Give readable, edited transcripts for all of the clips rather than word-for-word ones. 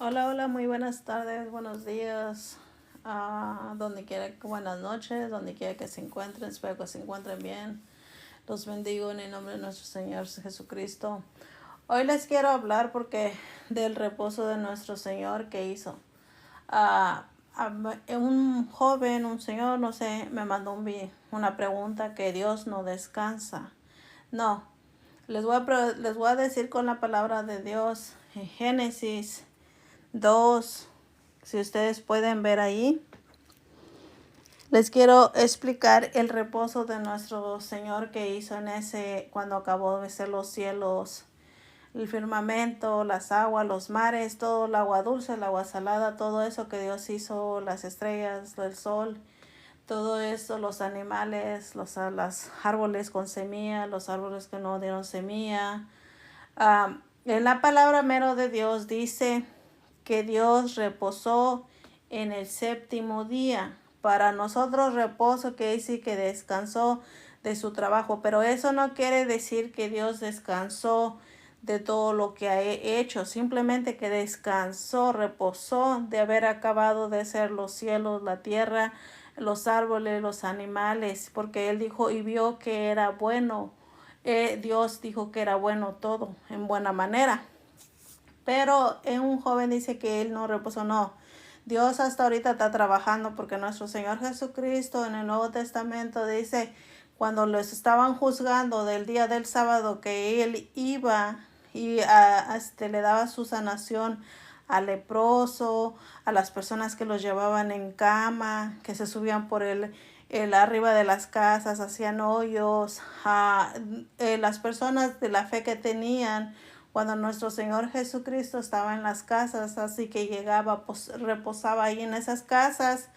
Hola, hola, muy buenas tardes, buenos días, donde quiera, buenas noches, donde quiera que se encuentren, espero que se encuentren bien. Los bendigo en el nombre de nuestro Señor Jesucristo. Hoy les quiero hablar porque del reposo de nuestro Señor que hizo. Ah, un joven, un señor, no sé, me mandó una pregunta que Dios no descansa. No, les voy a decir con la palabra de Dios en Génesis 2. Si ustedes pueden ver ahí, les quiero explicar el reposo de nuestro Señor que hizo cuando acabó de hacer los cielos, el firmamento, las aguas, los mares, todo el agua dulce, el agua salada, todo eso que Dios hizo, las estrellas, el sol, todo eso, los animales, los árboles con semilla, los árboles que no dieron semilla. En la palabra mero de Dios dice que Dios reposó en el séptimo día. Para nosotros reposo que dice que descansó de su trabajo, pero eso no quiere decir que Dios descansó de todo lo que ha hecho, simplemente que descansó, reposó de haber acabado de hacer los cielos, la tierra, los árboles, los animales, porque Él dijo y vio que era bueno. Dios dijo que era bueno todo en buena manera. Pero un joven dice que él no reposó. No, Dios hasta ahorita está trabajando porque nuestro Señor Jesucristo en el Nuevo Testamento dice cuando los estaban juzgando del día del sábado que él iba y le daba su sanación al leproso, a las personas que los llevaban en cama, que se subían por el arriba de las casas, hacían hoyos, las personas de la fe que tenían cuando nuestro Señor Jesucristo estaba en las casas, así que llegaba, pues, reposaba ahí en esas casas,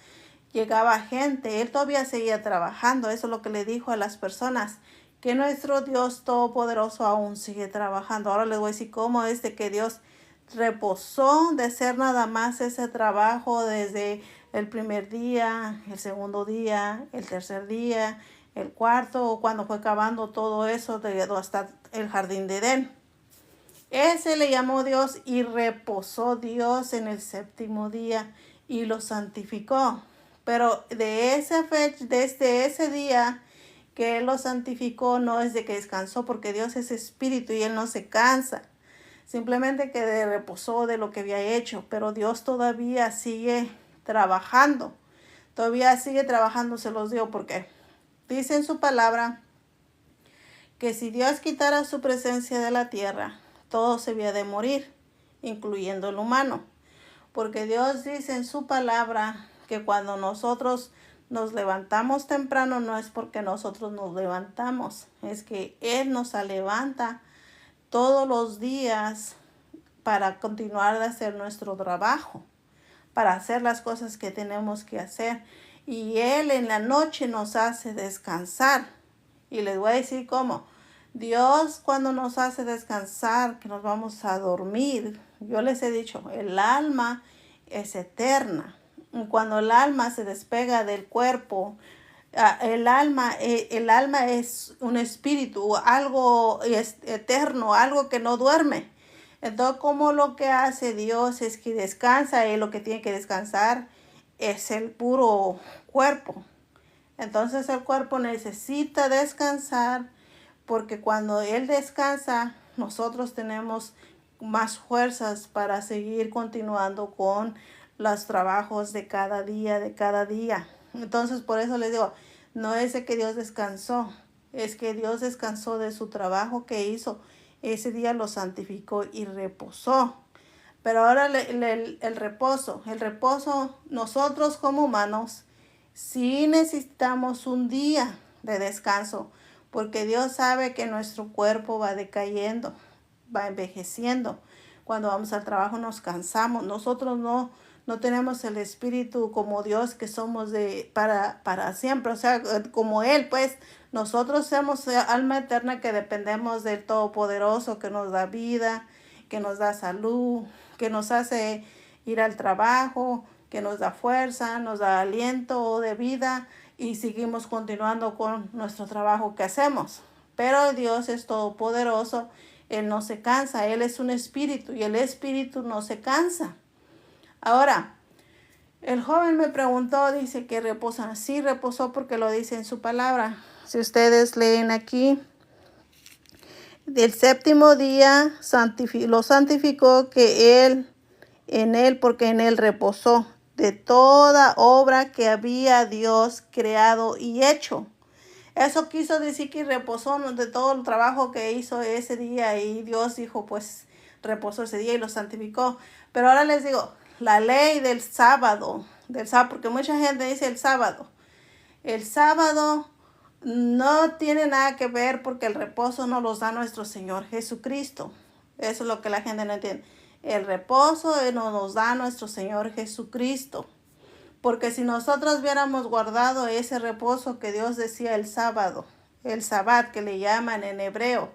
llegaba gente, Él todavía seguía trabajando, eso es lo que le dijo a las personas, que nuestro Dios Todopoderoso aún sigue trabajando. Ahora les voy a decir cómo es de que Dios reposó de hacer nada más ese trabajo desde el primer día, el segundo día, el tercer día, el cuarto, cuando fue acabando todo eso, hasta el jardín de Edén. Ese le llamó Dios y reposó Dios en el séptimo día y lo santificó. Pero de esa fecha, desde ese día que Él lo santificó, no es de que descansó, porque Dios es espíritu y Él no se cansa. Simplemente que reposó de lo que había hecho, pero Dios todavía sigue trabajando. Todavía sigue trabajando, se los digo, porque dice en su palabra que si Dios quitara su presencia de la tierra, todo se había de morir, incluyendo el humano. Porque Dios dice en su palabra que cuando nosotros nos levantamos temprano no es porque nosotros nos levantamos, es que Él nos levanta todos los días para continuar de hacer nuestro trabajo, para hacer las cosas que tenemos que hacer. Y Él en la noche nos hace descansar. Y les voy a decir cómo. Dios cuando nos hace descansar, que nos vamos a dormir, yo les he dicho, el alma es eterna. Cuando el alma se despega del cuerpo, el alma es un espíritu, algo eterno, algo que no duerme. Entonces, como lo que hace Dios es que descansa, y lo que tiene que descansar es el puro cuerpo. Entonces el cuerpo necesita descansar porque cuando Él descansa, nosotros tenemos más fuerzas para seguir continuando con los trabajos de cada día, de cada día. Entonces por eso les digo, no es de que Dios descansó, es que Dios descansó de su trabajo que hizo. Ese día lo santificó y reposó. Pero ahora el reposo, nosotros como humanos, sí necesitamos un día de descanso, porque Dios sabe que nuestro cuerpo va decayendo, va envejeciendo. Cuando vamos al trabajo nos cansamos. Nosotros no tenemos el espíritu como Dios que somos para siempre. O sea, como Él, pues nosotros somos alma eterna que dependemos del Todopoderoso que nos da vida, que nos da salud, que nos hace ir al trabajo, que nos da fuerza, nos da aliento de vida y seguimos continuando con nuestro trabajo que hacemos. Pero Dios es todopoderoso, Él no se cansa, Él es un espíritu y el espíritu no se cansa. Ahora, el joven me preguntó, dice que reposa. Sí, reposó porque lo dice en su palabra. Si ustedes leen aquí, del séptimo día lo santificó en él, porque en él reposó de toda obra que había Dios creado y hecho. Eso quiso decir que reposó de todo el trabajo que hizo ese día y Dios dijo, pues reposó ese día y lo santificó. Pero ahora les digo, la ley del sábado, porque mucha gente dice el sábado. El sábado no tiene nada que ver porque el reposo nos los da nuestro Señor Jesucristo. Eso es lo que la gente no entiende. El reposo nos los da nuestro Señor Jesucristo. Porque si nosotros hubiéramos guardado ese reposo que Dios decía el sábado, el sabbat que le llaman en hebreo,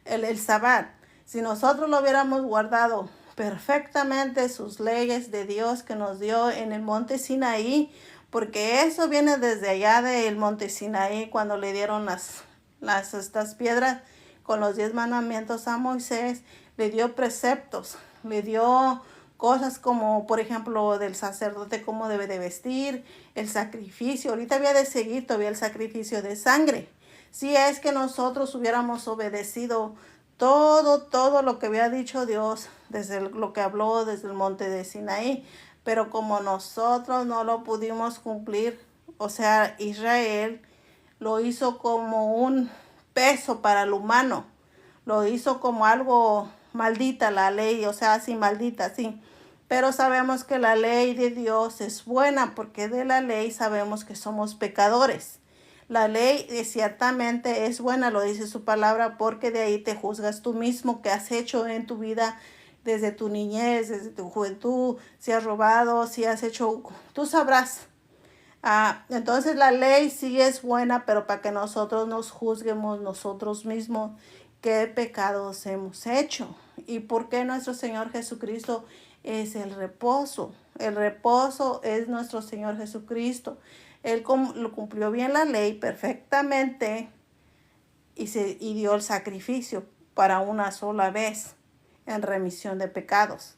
el sabbat, si nosotros lo hubiéramos guardado perfectamente sus leyes de Dios que nos dio en el monte Sinaí, porque eso viene desde allá del monte Sinaí cuando le dieron estas piedras con los 10 mandamientos a Moisés, le dio preceptos, le dio cosas como, por ejemplo, del sacerdote, cómo debe de vestir, el sacrificio. Ahorita había de seguir todavía el sacrificio de sangre. Si es que nosotros hubiéramos obedecido todo lo que había dicho Dios, desde lo que habló desde el monte de Sinaí, pero como nosotros no lo pudimos cumplir, o sea, Israel lo hizo como un peso para el humano, lo hizo como algo maldita la ley, o sea, así maldita, sí. Pero sabemos que la ley de Dios es buena porque de la ley sabemos que somos pecadores. La ley ciertamente es buena, lo dice su palabra, porque de ahí te juzgas tú mismo que has hecho en tu vida desde tu niñez, desde tu juventud, si has robado, si has hecho, tú sabrás. Entonces la ley sí es buena, pero para que nosotros nos juzguemos nosotros mismos qué pecados hemos hecho y por qué nuestro Señor Jesucristo es el reposo. El reposo es nuestro Señor Jesucristo. Él lo cumplió bien la ley perfectamente y dio el sacrificio para una sola vez en remisión de pecados.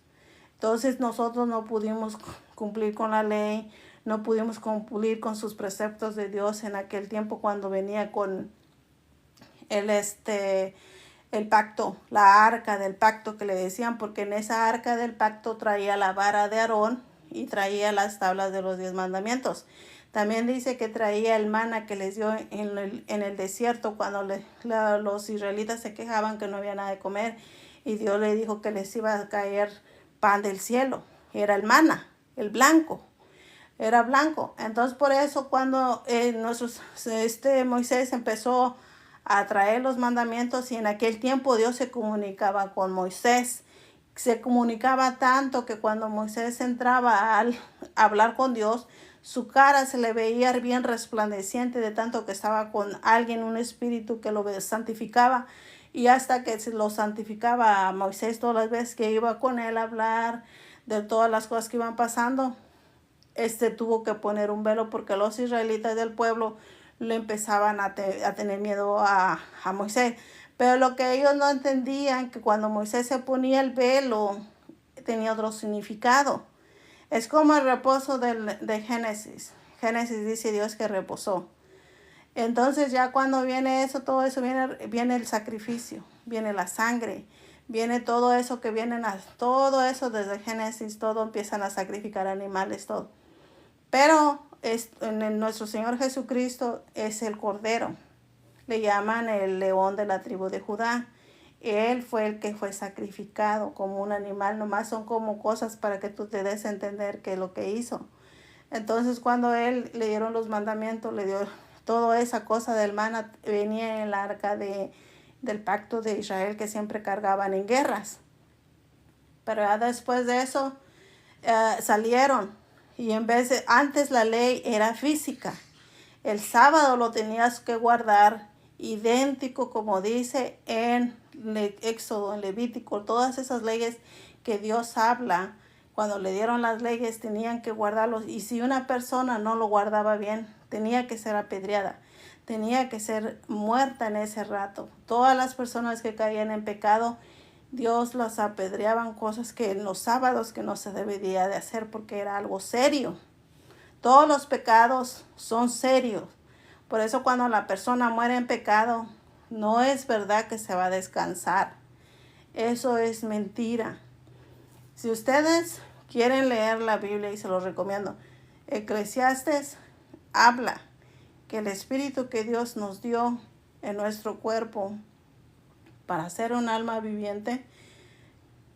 Entonces nosotros no pudimos cumplir con la ley, no pudimos cumplir con sus preceptos de Dios en aquel tiempo cuando venía con el pacto, la arca del pacto que le decían, porque en esa arca del pacto traía la vara de Aarón y traía las tablas de los 10 mandamientos. También dice que traía el maná que les dio en el desierto cuando los israelitas se quejaban que no había nada de comer y Dios le dijo que les iba a caer pan del cielo. Era el maná, el blanco. Era blanco. Entonces por eso cuando Moisés empezó a traer los mandamientos y en aquel tiempo Dios se comunicaba con Moisés. Se comunicaba tanto que cuando Moisés entraba a hablar con Dios, su cara se le veía bien resplandeciente de tanto que estaba con alguien, un espíritu que lo santificaba. Y hasta que lo santificaba a Moisés todas las veces que iba con él a hablar de todas las cosas que iban pasando, tuvo que poner un velo porque los israelitas del pueblo le empezaban a tener miedo a Moisés. Pero lo que ellos no entendían, que cuando Moisés se ponía el velo, tenía otro significado. Es como el reposo de Génesis. Génesis dice Dios que reposó. Entonces ya cuando viene eso, todo eso, viene el sacrificio, viene la sangre, viene todo eso que todo eso desde Génesis, todo empiezan a sacrificar animales, todo. Pero nuestro Señor Jesucristo es el Cordero. Le llaman el león de la tribu de Judá. Él fue el que fue sacrificado como un animal. Nomás son como cosas para que tú te des a entender qué es lo que hizo. Entonces cuando él le dieron los mandamientos, le dio toda esa cosa del maná, venía en el arca del pacto de Israel que siempre cargaban en guerras. Pero ya después de eso salieron. Y antes la ley era física. El sábado lo tenías que guardar idéntico como dice en Éxodo, en Levítico. Todas esas leyes que Dios habla, cuando le dieron las leyes tenían que guardarlos. Y si una persona no lo guardaba bien, tenía que ser apedreada. Tenía que ser muerta en ese rato. Todas las personas que caían en pecado Dios las apedreaban cosas que en los sábados que no se debería de hacer porque era algo serio. Todos los pecados son serios. Por eso cuando la persona muere en pecado, no es verdad que se va a descansar. Eso es mentira. Si ustedes quieren leer la Biblia, y se los recomiendo, Eclesiastes habla que el espíritu que Dios nos dio en nuestro cuerpo para ser un alma viviente,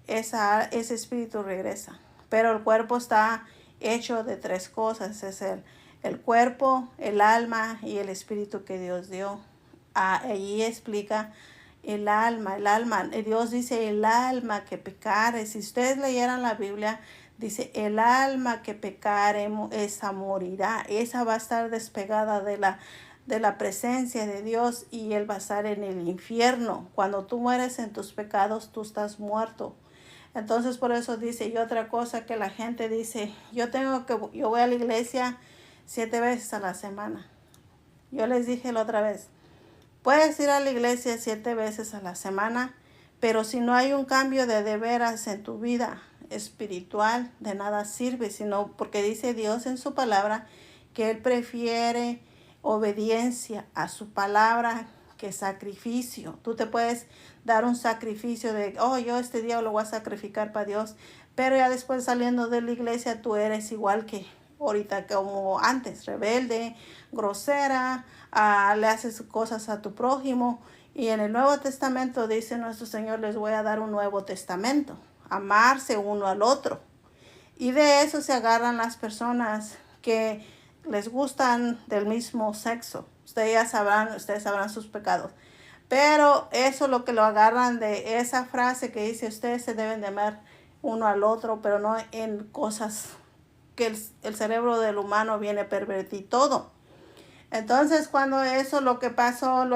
ese espíritu regresa. Pero el cuerpo está hecho de 3 cosas. Es el cuerpo, el alma y el espíritu que Dios dio. Allí explica el alma. Dios dice el alma que pecare. Si ustedes leyeran la Biblia, dice el alma que pecare, esa morirá. Esa va a estar despegada de la presencia de Dios y Él va a estar en el infierno. Cuando tú mueres en tus pecados, tú estás muerto. Entonces por eso dice, y otra cosa que la gente dice, yo voy a la iglesia 7 veces a la semana. Yo les dije la otra vez, puedes ir a la iglesia 7 veces a la semana, pero si no hay un cambio de veras en tu vida espiritual, de nada sirve, sino porque dice Dios en su palabra que Él prefiere obediencia a su palabra que sacrificio. Tú te puedes dar un sacrificio de, yo este día lo voy a sacrificar para Dios, pero ya después saliendo de la iglesia tú eres igual que ahorita, como antes, rebelde, grosera, le haces cosas a tu prójimo. Y en el Nuevo Testamento dice nuestro Señor, les voy a dar un nuevo testamento, amarse uno al otro. Y de eso se agarran las personas que les gustan del mismo sexo. Ustedes sabrán sus pecados. Pero eso lo que lo agarran de esa frase que dice, ustedes se deben de amar uno al otro, pero no en cosas que el cerebro del humano viene a pervertir todo. Entonces cuando eso lo que pasó,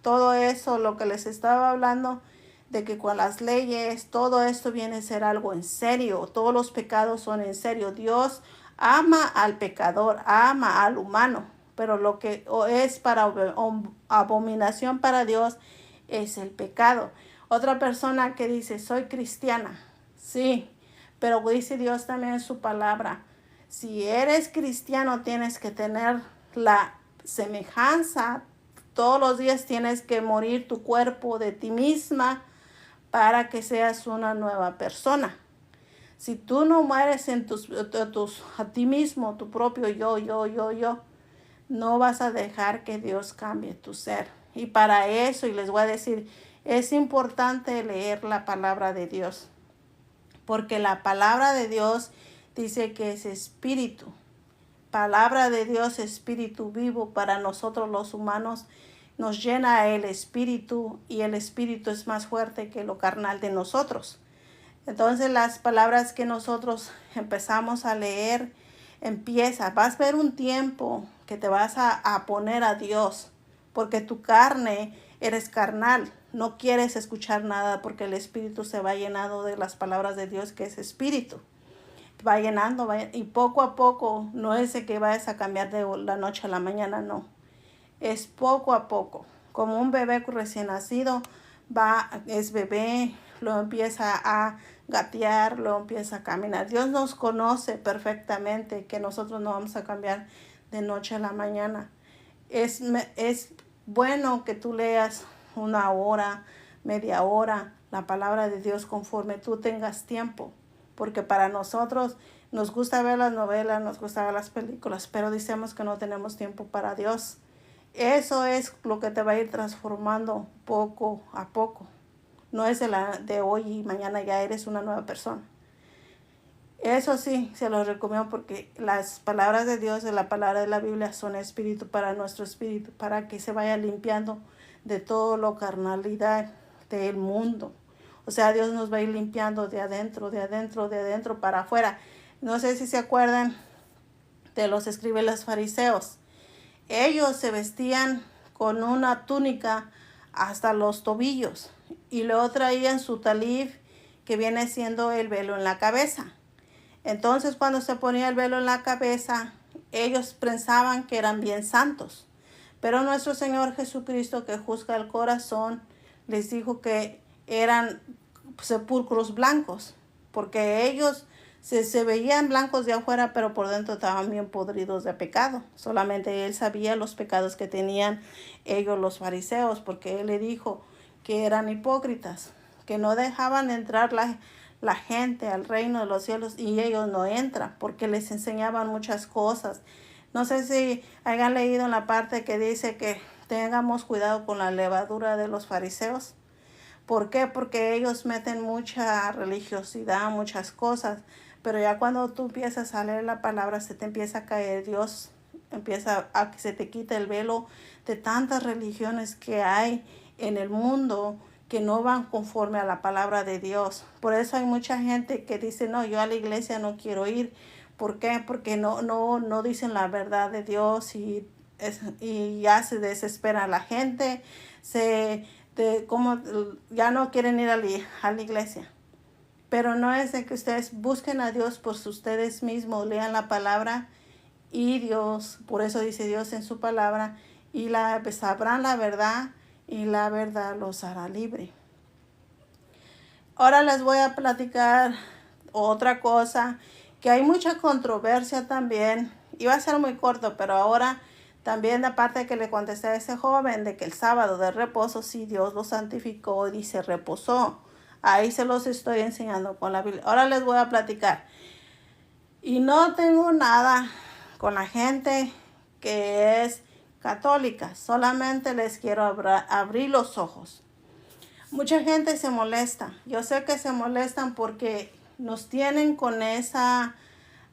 todo eso lo que les estaba hablando, de que con las leyes, todo esto viene a ser algo en serio. Todos los pecados son en serio. Dios ama al pecador, ama al humano, pero lo que es para abominación para Dios es el pecado. Otra persona que dice, soy cristiana, sí, pero dice Dios también en su palabra, si eres cristiano tienes que tener la semejanza, todos los días tienes que morir tu cuerpo de ti misma para que seas una nueva persona. Si tú no mueres a ti mismo, tu propio yo, no vas a dejar que Dios cambie tu ser. Y para eso, y les voy a decir, es importante leer la palabra de Dios. Porque la palabra de Dios dice que es espíritu. Palabra de Dios, espíritu vivo para nosotros los humanos. Nos llena el espíritu y el espíritu es más fuerte que lo carnal de nosotros. Entonces las palabras que nosotros empezamos a leer, vas a ver un tiempo que te vas a poner a Dios, porque tu carne eres carnal, no quieres escuchar nada porque el espíritu se va llenando de las palabras de Dios que es espíritu. Va llenando, y poco a poco, no es de que vayas a cambiar de la noche a la mañana, no. Es poco a poco, como un bebé recién nacido, es bebé, lo empieza a gatear, lo empieza a caminar. Dios nos conoce perfectamente que nosotros no vamos a cambiar de noche a la mañana. Es bueno que tú leas 1 hora, media hora, la palabra de Dios conforme tú tengas tiempo. Porque para nosotros nos gusta ver las novelas, nos gusta ver las películas, pero decimos que no tenemos tiempo para Dios. Eso es lo que te va a ir transformando poco a poco. No es de hoy y mañana ya eres una nueva persona. Eso sí, se los recomiendo porque las palabras de Dios, la palabra de la Biblia son espíritu para nuestro espíritu, para que se vaya limpiando de todo lo carnalidad del mundo. O sea, Dios nos va a ir limpiando de adentro para afuera. No sé si se acuerdan de los escribas los fariseos. Ellos se vestían con una túnica hasta los tobillos y luego traían su talif, que viene siendo el velo en la cabeza. Entonces cuando se ponía el velo en la cabeza, ellos pensaban que eran bien santos. Pero nuestro Señor Jesucristo, que juzga el corazón, les dijo que eran sepulcros blancos, porque ellos se veían blancos de afuera, pero por dentro estaban bien podridos de pecado. Solamente él sabía los pecados que tenían ellos los fariseos, porque él le dijo que eran hipócritas, que no dejaban entrar la gente al reino de los cielos, y ellos no entran porque les enseñaban muchas cosas. No sé si hayan leído en la parte que dice que tengamos cuidado con la levadura de los fariseos. ¿Por qué? Porque ellos meten mucha religiosidad, muchas cosas, pero ya cuando tú empiezas a leer la palabra, se te empieza a caer Dios, empieza a que se te quite el velo de tantas religiones que hay en el mundo que no van conforme a la palabra de Dios. Por eso hay mucha gente que dice, no, yo a la iglesia no quiero ir. ¿Por qué? Porque no dicen la verdad de Dios, y ya se desespera la gente, como ya no quieren ir a la iglesia. Pero no es de que ustedes busquen a Dios por ustedes mismos, lean la palabra, y Dios, por eso dice Dios en su palabra, y sabrán la verdad, y la verdad los hará libre. Ahora les voy a platicar otra cosa, que hay mucha controversia también. Iba a ser muy corto, pero ahora también, aparte de que le contesté a ese joven de que el sábado de reposo, sí, Dios lo santificó y se reposó. Ahí se los estoy enseñando con la Biblia. Ahora les voy a platicar. Y no tengo nada con la gente que es católica. Solamente les quiero abrir los ojos. Mucha gente se molesta. Yo sé que se molestan porque nos tienen con esa...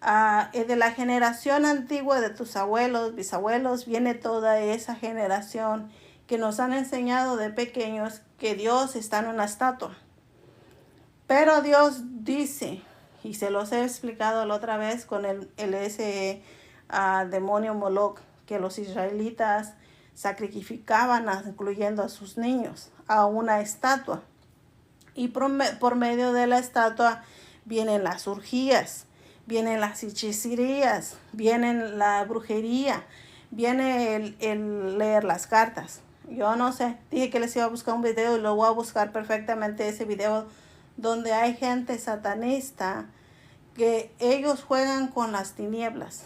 de la generación antigua de tus abuelos, bisabuelos, viene toda esa generación que nos han enseñado de pequeños que Dios está en una estatua. Pero Dios dice, y se los he explicado la otra vez con ese demonio Moloch, que los israelitas sacrificaban, incluyendo a sus niños, a una estatua. Y por medio de la estatua vienen las orgías, vienen las hechicerías, viene la brujería, viene el leer las cartas. Yo no sé, dije que les iba a buscar un video y lo voy a buscar perfectamente, ese video donde hay gente satanista que ellos juegan con las tinieblas.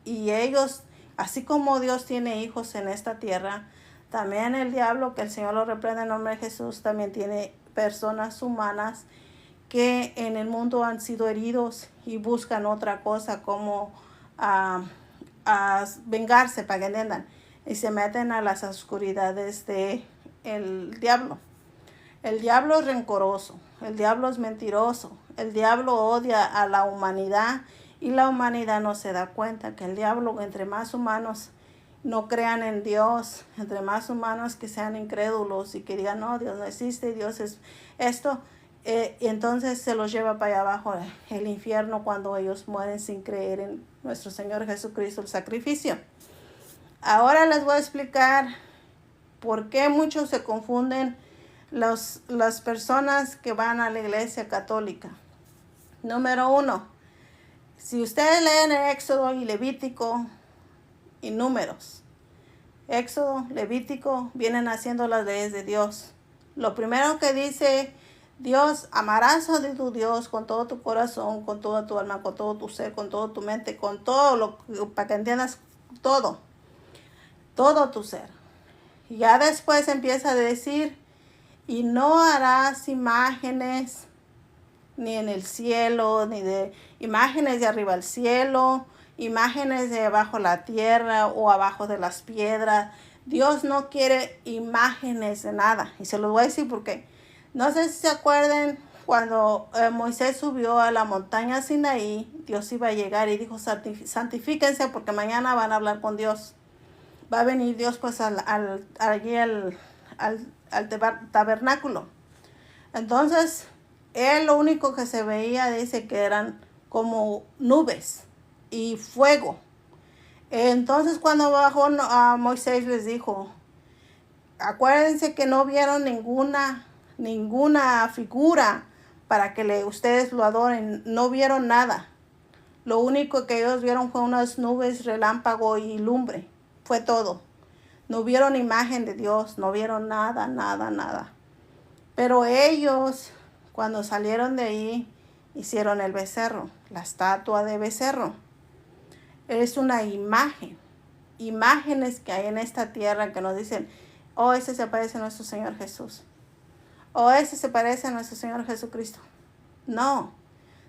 Y ellos, así como Dios tiene hijos en esta tierra, también el diablo, que el Señor lo reprenda en nombre de Jesús, también tiene personas humanas que en el mundo han sido heridos y buscan otra cosa como vengarse, para que entiendan, y se meten a las oscuridades de el diablo. El diablo es rencoroso, el diablo es mentiroso, el diablo odia a la humanidad, y la humanidad no se da cuenta que el diablo, entre más humanos no crean en Dios, entre más humanos que sean incrédulos y que digan, no, Dios no existe, Dios es esto, y entonces se los lleva para allá abajo el infierno cuando ellos mueren sin creer en nuestro Señor Jesucristo, el sacrificio. Ahora les voy a explicar por qué muchos se confunden las personas que van a la iglesia católica. Número 1, si ustedes leen el Éxodo y Levítico y Números, Éxodo, Levítico, vienen haciendo las leyes de Dios. Lo primero que dice Dios, amarás a tu Dios con todo tu corazón, con toda tu alma, con todo tu ser, con toda tu mente, con todo para que entiendas todo tu ser. Y ya después empieza a decir, y no harás imágenes ni en el cielo, ni de imágenes de arriba al cielo, imágenes de abajo la tierra o abajo de las piedras. Dios no quiere imágenes de nada. Y se los voy a decir porque no sé si se acuerdan cuando Moisés subió a la montaña Sinaí, Dios iba a llegar y dijo, santifíquense porque mañana van a hablar con Dios. Va a venir Dios pues allí al tabernáculo. Entonces, él lo único que se veía, dice que eran como nubes y fuego. Entonces, cuando bajó a Moisés les dijo, acuérdense que no vieron ninguna figura para que ustedes lo adoren. No vieron nada. Lo único que ellos vieron fue unas nubes, relámpago y lumbre. Fue todo. No vieron imagen de Dios, no vieron nada. Pero ellos cuando salieron de ahí, hicieron el becerro, la estatua de becerro. Es una imagen, imágenes que hay en esta tierra que nos dicen, oh, ese se parece a nuestro Señor Jesús, oh, ese se parece a nuestro Señor Jesucristo. No,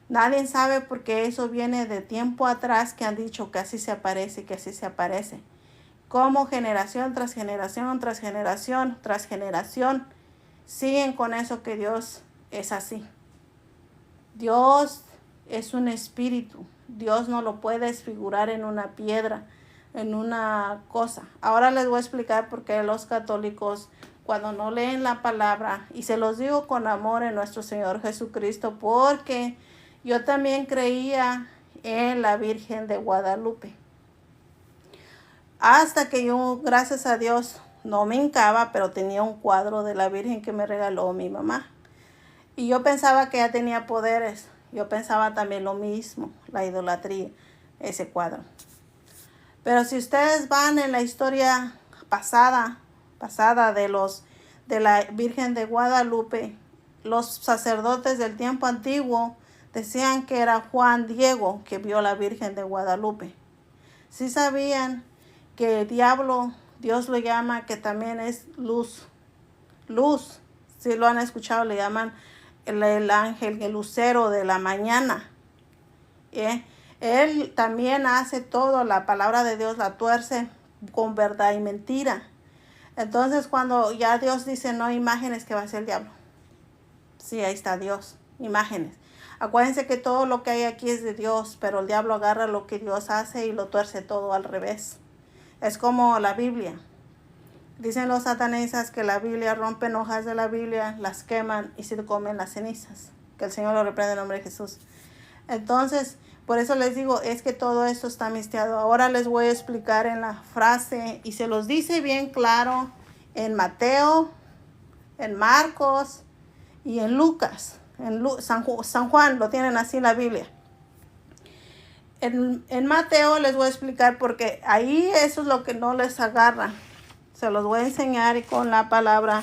nadie sabe porque eso viene de tiempo atrás que han dicho que así se aparece, que así se aparece. Como generación tras generación, tras generación, tras generación, siguen con eso que Dios es así. Dios es un espíritu. Dios no lo puede desfigurar en una piedra, en una cosa. Ahora les voy a explicar por qué los católicos, cuando no leen la palabra, y se los digo con amor en nuestro Señor Jesucristo, porque yo también creía en la Virgen de Guadalupe. Hasta que yo, gracias a Dios, no me hincaba, pero tenía un cuadro de la Virgen que me regaló mi mamá. Y yo pensaba que ella tenía poderes. Yo pensaba también lo mismo, la idolatría, ese cuadro. Pero si ustedes van en la historia pasada de la Virgen de Guadalupe, los sacerdotes del tiempo antiguo decían que era Juan Diego que vio a la Virgen de Guadalupe. Sí sabían que el diablo, Dios lo llama, que también es luz. Luz, si lo han escuchado, le llaman el ángel, el lucero de la mañana. Él también hace todo, la palabra de Dios la tuerce con verdad y mentira. Entonces cuando ya Dios dice no imágenes, ¿qué va a hacer el diablo? Sí, ahí está Dios, imágenes. Acuérdense que todo lo que hay aquí es de Dios, pero el diablo agarra lo que Dios hace y lo tuerce todo al revés. Es como la Biblia. Dicen los satanistas que la Biblia, rompen hojas de la Biblia, las queman y se comen las cenizas. Que el Señor lo reprenda en el nombre de Jesús. Entonces, por eso les digo, es que todo esto está mezclado. Ahora les voy a explicar en la frase, y se los dice bien claro en Mateo, en Marcos y en Lucas. En San Juan lo tienen así en la Biblia. En Mateo les voy a explicar porque ahí eso es lo que no les agarra. Se los voy a enseñar con la palabra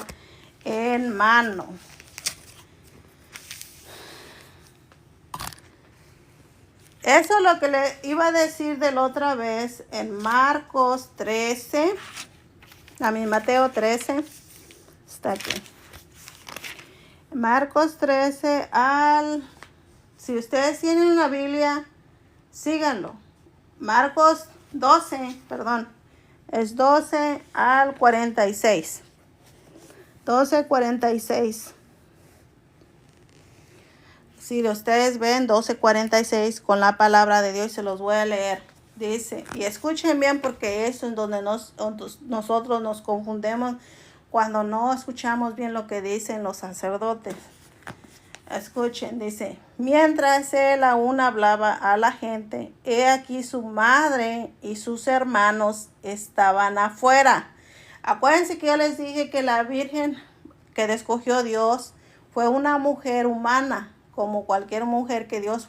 en mano. Eso es lo que le iba a decir de la otra vez en Marcos 13. Mateo 13. Está aquí. Marcos 13 si ustedes tienen una Biblia, síganlo. Marcos 12, perdón. Es 12 al 46. 12:46. Si ustedes ven 12:46 con la palabra de Dios, se los voy a leer. Dice, y escuchen bien porque eso es donde nosotros nos confundemos cuando no escuchamos bien lo que dicen los sacerdotes. Escuchen, dice, mientras él aún hablaba a la gente, he aquí su madre y sus hermanos estaban afuera. Acuérdense que yo les dije que la Virgen que escogió Dios fue una mujer humana, como cualquier mujer que Dios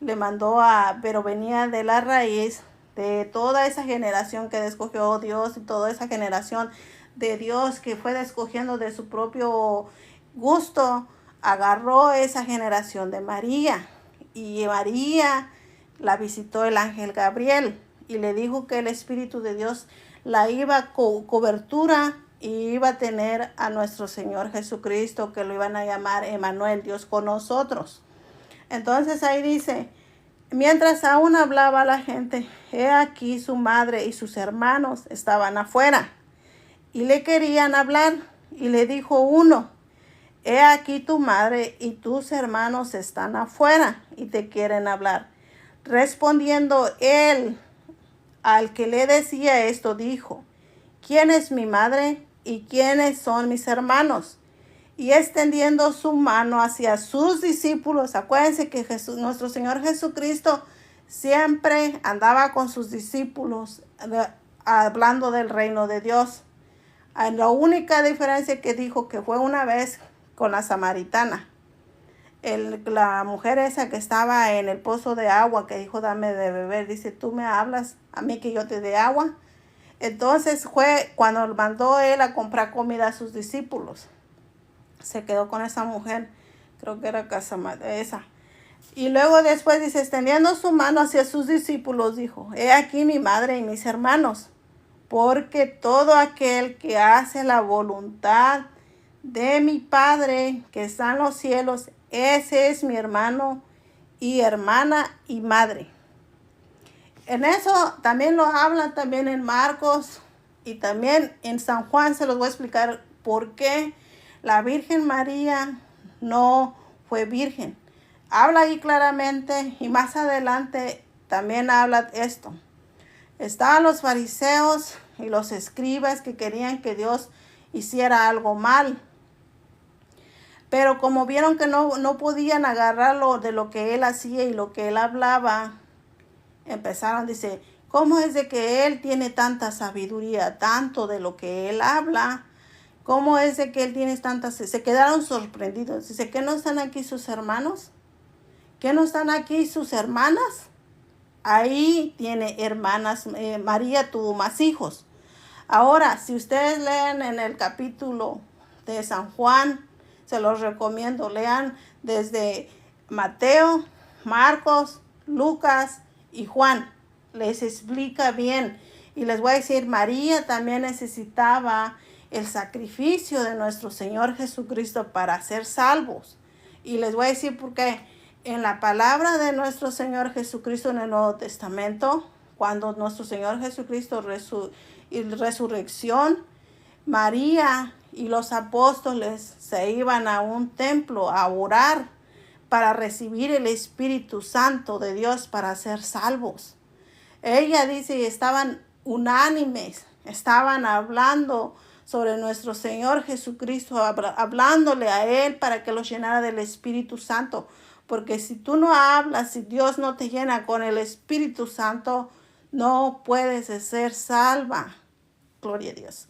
le mandó pero venía de la raíz de toda esa generación que escogió Dios y toda esa generación de Dios que fue escogiendo de su propio gusto. Agarró esa generación de María y María la visitó el ángel Gabriel y le dijo que el Espíritu de Dios la iba a cobertura y iba a tener a nuestro Señor Jesucristo, que lo iban a llamar Emmanuel, Dios con nosotros. Entonces ahí dice, mientras aún hablaba la gente, he aquí su madre y sus hermanos estaban afuera y le querían hablar, y le dijo uno, he aquí tu madre y tus hermanos están afuera y te quieren hablar. Respondiendo él al que le decía esto, dijo, ¿quién es mi madre y quiénes son mis hermanos? Y extendiendo su mano hacia sus discípulos, acuérdense que nuestro Señor Jesucristo siempre andaba con sus discípulos hablando del reino de Dios. La única diferencia que dijo que fue una vez con la samaritana. La mujer esa que estaba en el pozo de agua, que dijo, dame de beber, dice, tú me hablas a mí que yo te dé agua. Entonces fue cuando mandó él a comprar comida a sus discípulos. Se quedó con esa mujer creo que era esa. Y luego después dice, extendiendo su mano hacia sus discípulos, dijo, he aquí mi madre y mis hermanos, porque todo aquel que hace la voluntad de mi Padre que está en los cielos, ese es mi hermano y hermana y madre. En eso también lo hablan también en Marcos y también en San Juan. Se los voy a explicar por qué la Virgen María no fue virgen. Habla ahí claramente y más adelante también habla esto. Estaban los fariseos y los escribas que querían que Dios hiciera algo mal. Pero como vieron que no podían agarrarlo de lo que él hacía y lo que él hablaba, empezaron, dice, ¿cómo es de que él tiene tanta sabiduría, tanto de lo que él habla? ¿Cómo es de que él tiene tantas? Se quedaron sorprendidos. Dice, ¿qué no están aquí sus hermanos? ¿Qué no están aquí sus hermanas? Ahí tiene hermanas. María tuvo más hijos. Ahora, si ustedes leen en el capítulo de San Juan, se los recomiendo, lean desde Mateo, Marcos, Lucas y Juan. Les explica bien. Y les voy a decir, María también necesitaba el sacrificio de nuestro Señor Jesucristo para ser salvos. Y les voy a decir por qué. En la palabra de nuestro Señor Jesucristo en el Nuevo Testamento, cuando nuestro Señor Jesucristo resurrección, María y los apóstoles se iban a un templo a orar para recibir el Espíritu Santo de Dios para ser salvos. Ella dice, estaban unánimes, estaban hablando sobre nuestro Señor Jesucristo, hablándole a Él para que los llenara del Espíritu Santo. Porque si tú no hablas, si Dios no te llena con el Espíritu Santo, no puedes ser salva. Gloria a Dios.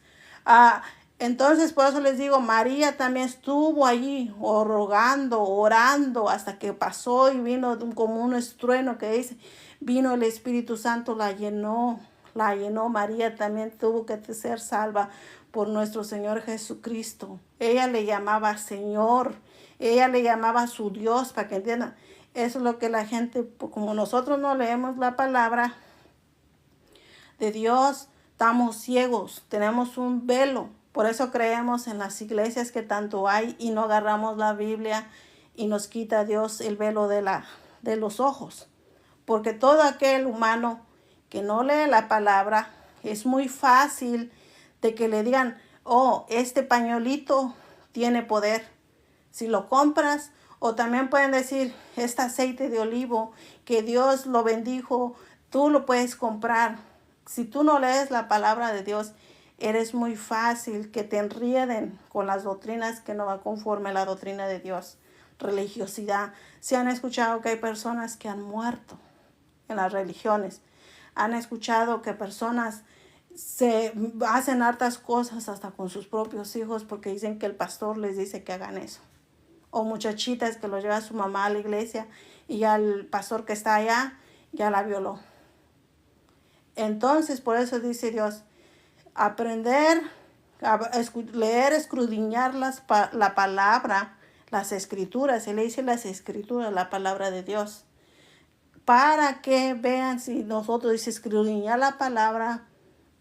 Entonces, por eso les digo, María también estuvo allí rogando, orando, hasta que pasó y vino como un estruendo que dice, vino el Espíritu Santo, la llenó. María también tuvo que ser salva por nuestro Señor Jesucristo. Ella le llamaba Señor. Ella le llamaba a su Dios, para que entiendan. Eso es lo que la gente, como nosotros no leemos la palabra de Dios, estamos ciegos, tenemos un velo. Por eso creemos en las iglesias que tanto hay y no agarramos la Biblia y nos quita Dios el velo de los ojos. Porque todo aquel humano que no lee la palabra, es muy fácil de que le digan, oh, este pañuelito tiene poder. Si lo compras, o también pueden decir, este aceite de olivo que Dios lo bendijo, tú lo puedes comprar. Si tú no lees la palabra de Dios, eres muy fácil que te enrieden con las doctrinas que no va conforme a la doctrina de Dios. Religiosidad. Se han escuchado que hay personas que han muerto en las religiones. Han escuchado que personas se hacen hartas cosas hasta con sus propios hijos porque dicen que el pastor les dice que hagan eso. O muchachitas que lo lleva a su mamá a la iglesia y ya el pastor que está allá ya la violó. Entonces, por eso dice Dios, aprender a leer, escudriñar la palabra, las escrituras. Se le dice las escrituras, la palabra de Dios. Para que vean si nosotros dice escudriñar la palabra,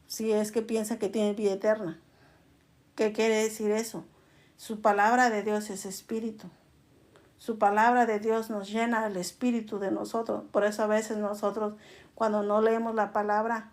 si es que piensan que tienen vida eterna. ¿Qué quiere decir eso? Su palabra de Dios es espíritu. Su palabra de Dios nos llena el espíritu de nosotros. Por eso a veces nosotros, cuando no leemos la palabra,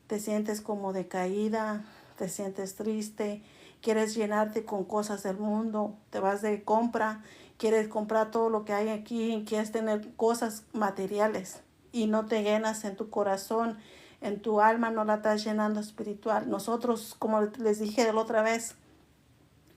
te sientes como decaída, te sientes triste, quieres llenarte con cosas del mundo, te vas de compra, quieres comprar todo lo que hay aquí, quieres tener cosas materiales y no te llenas en tu corazón, en tu alma no la estás llenando espiritual. Nosotros, como les dije la otra vez,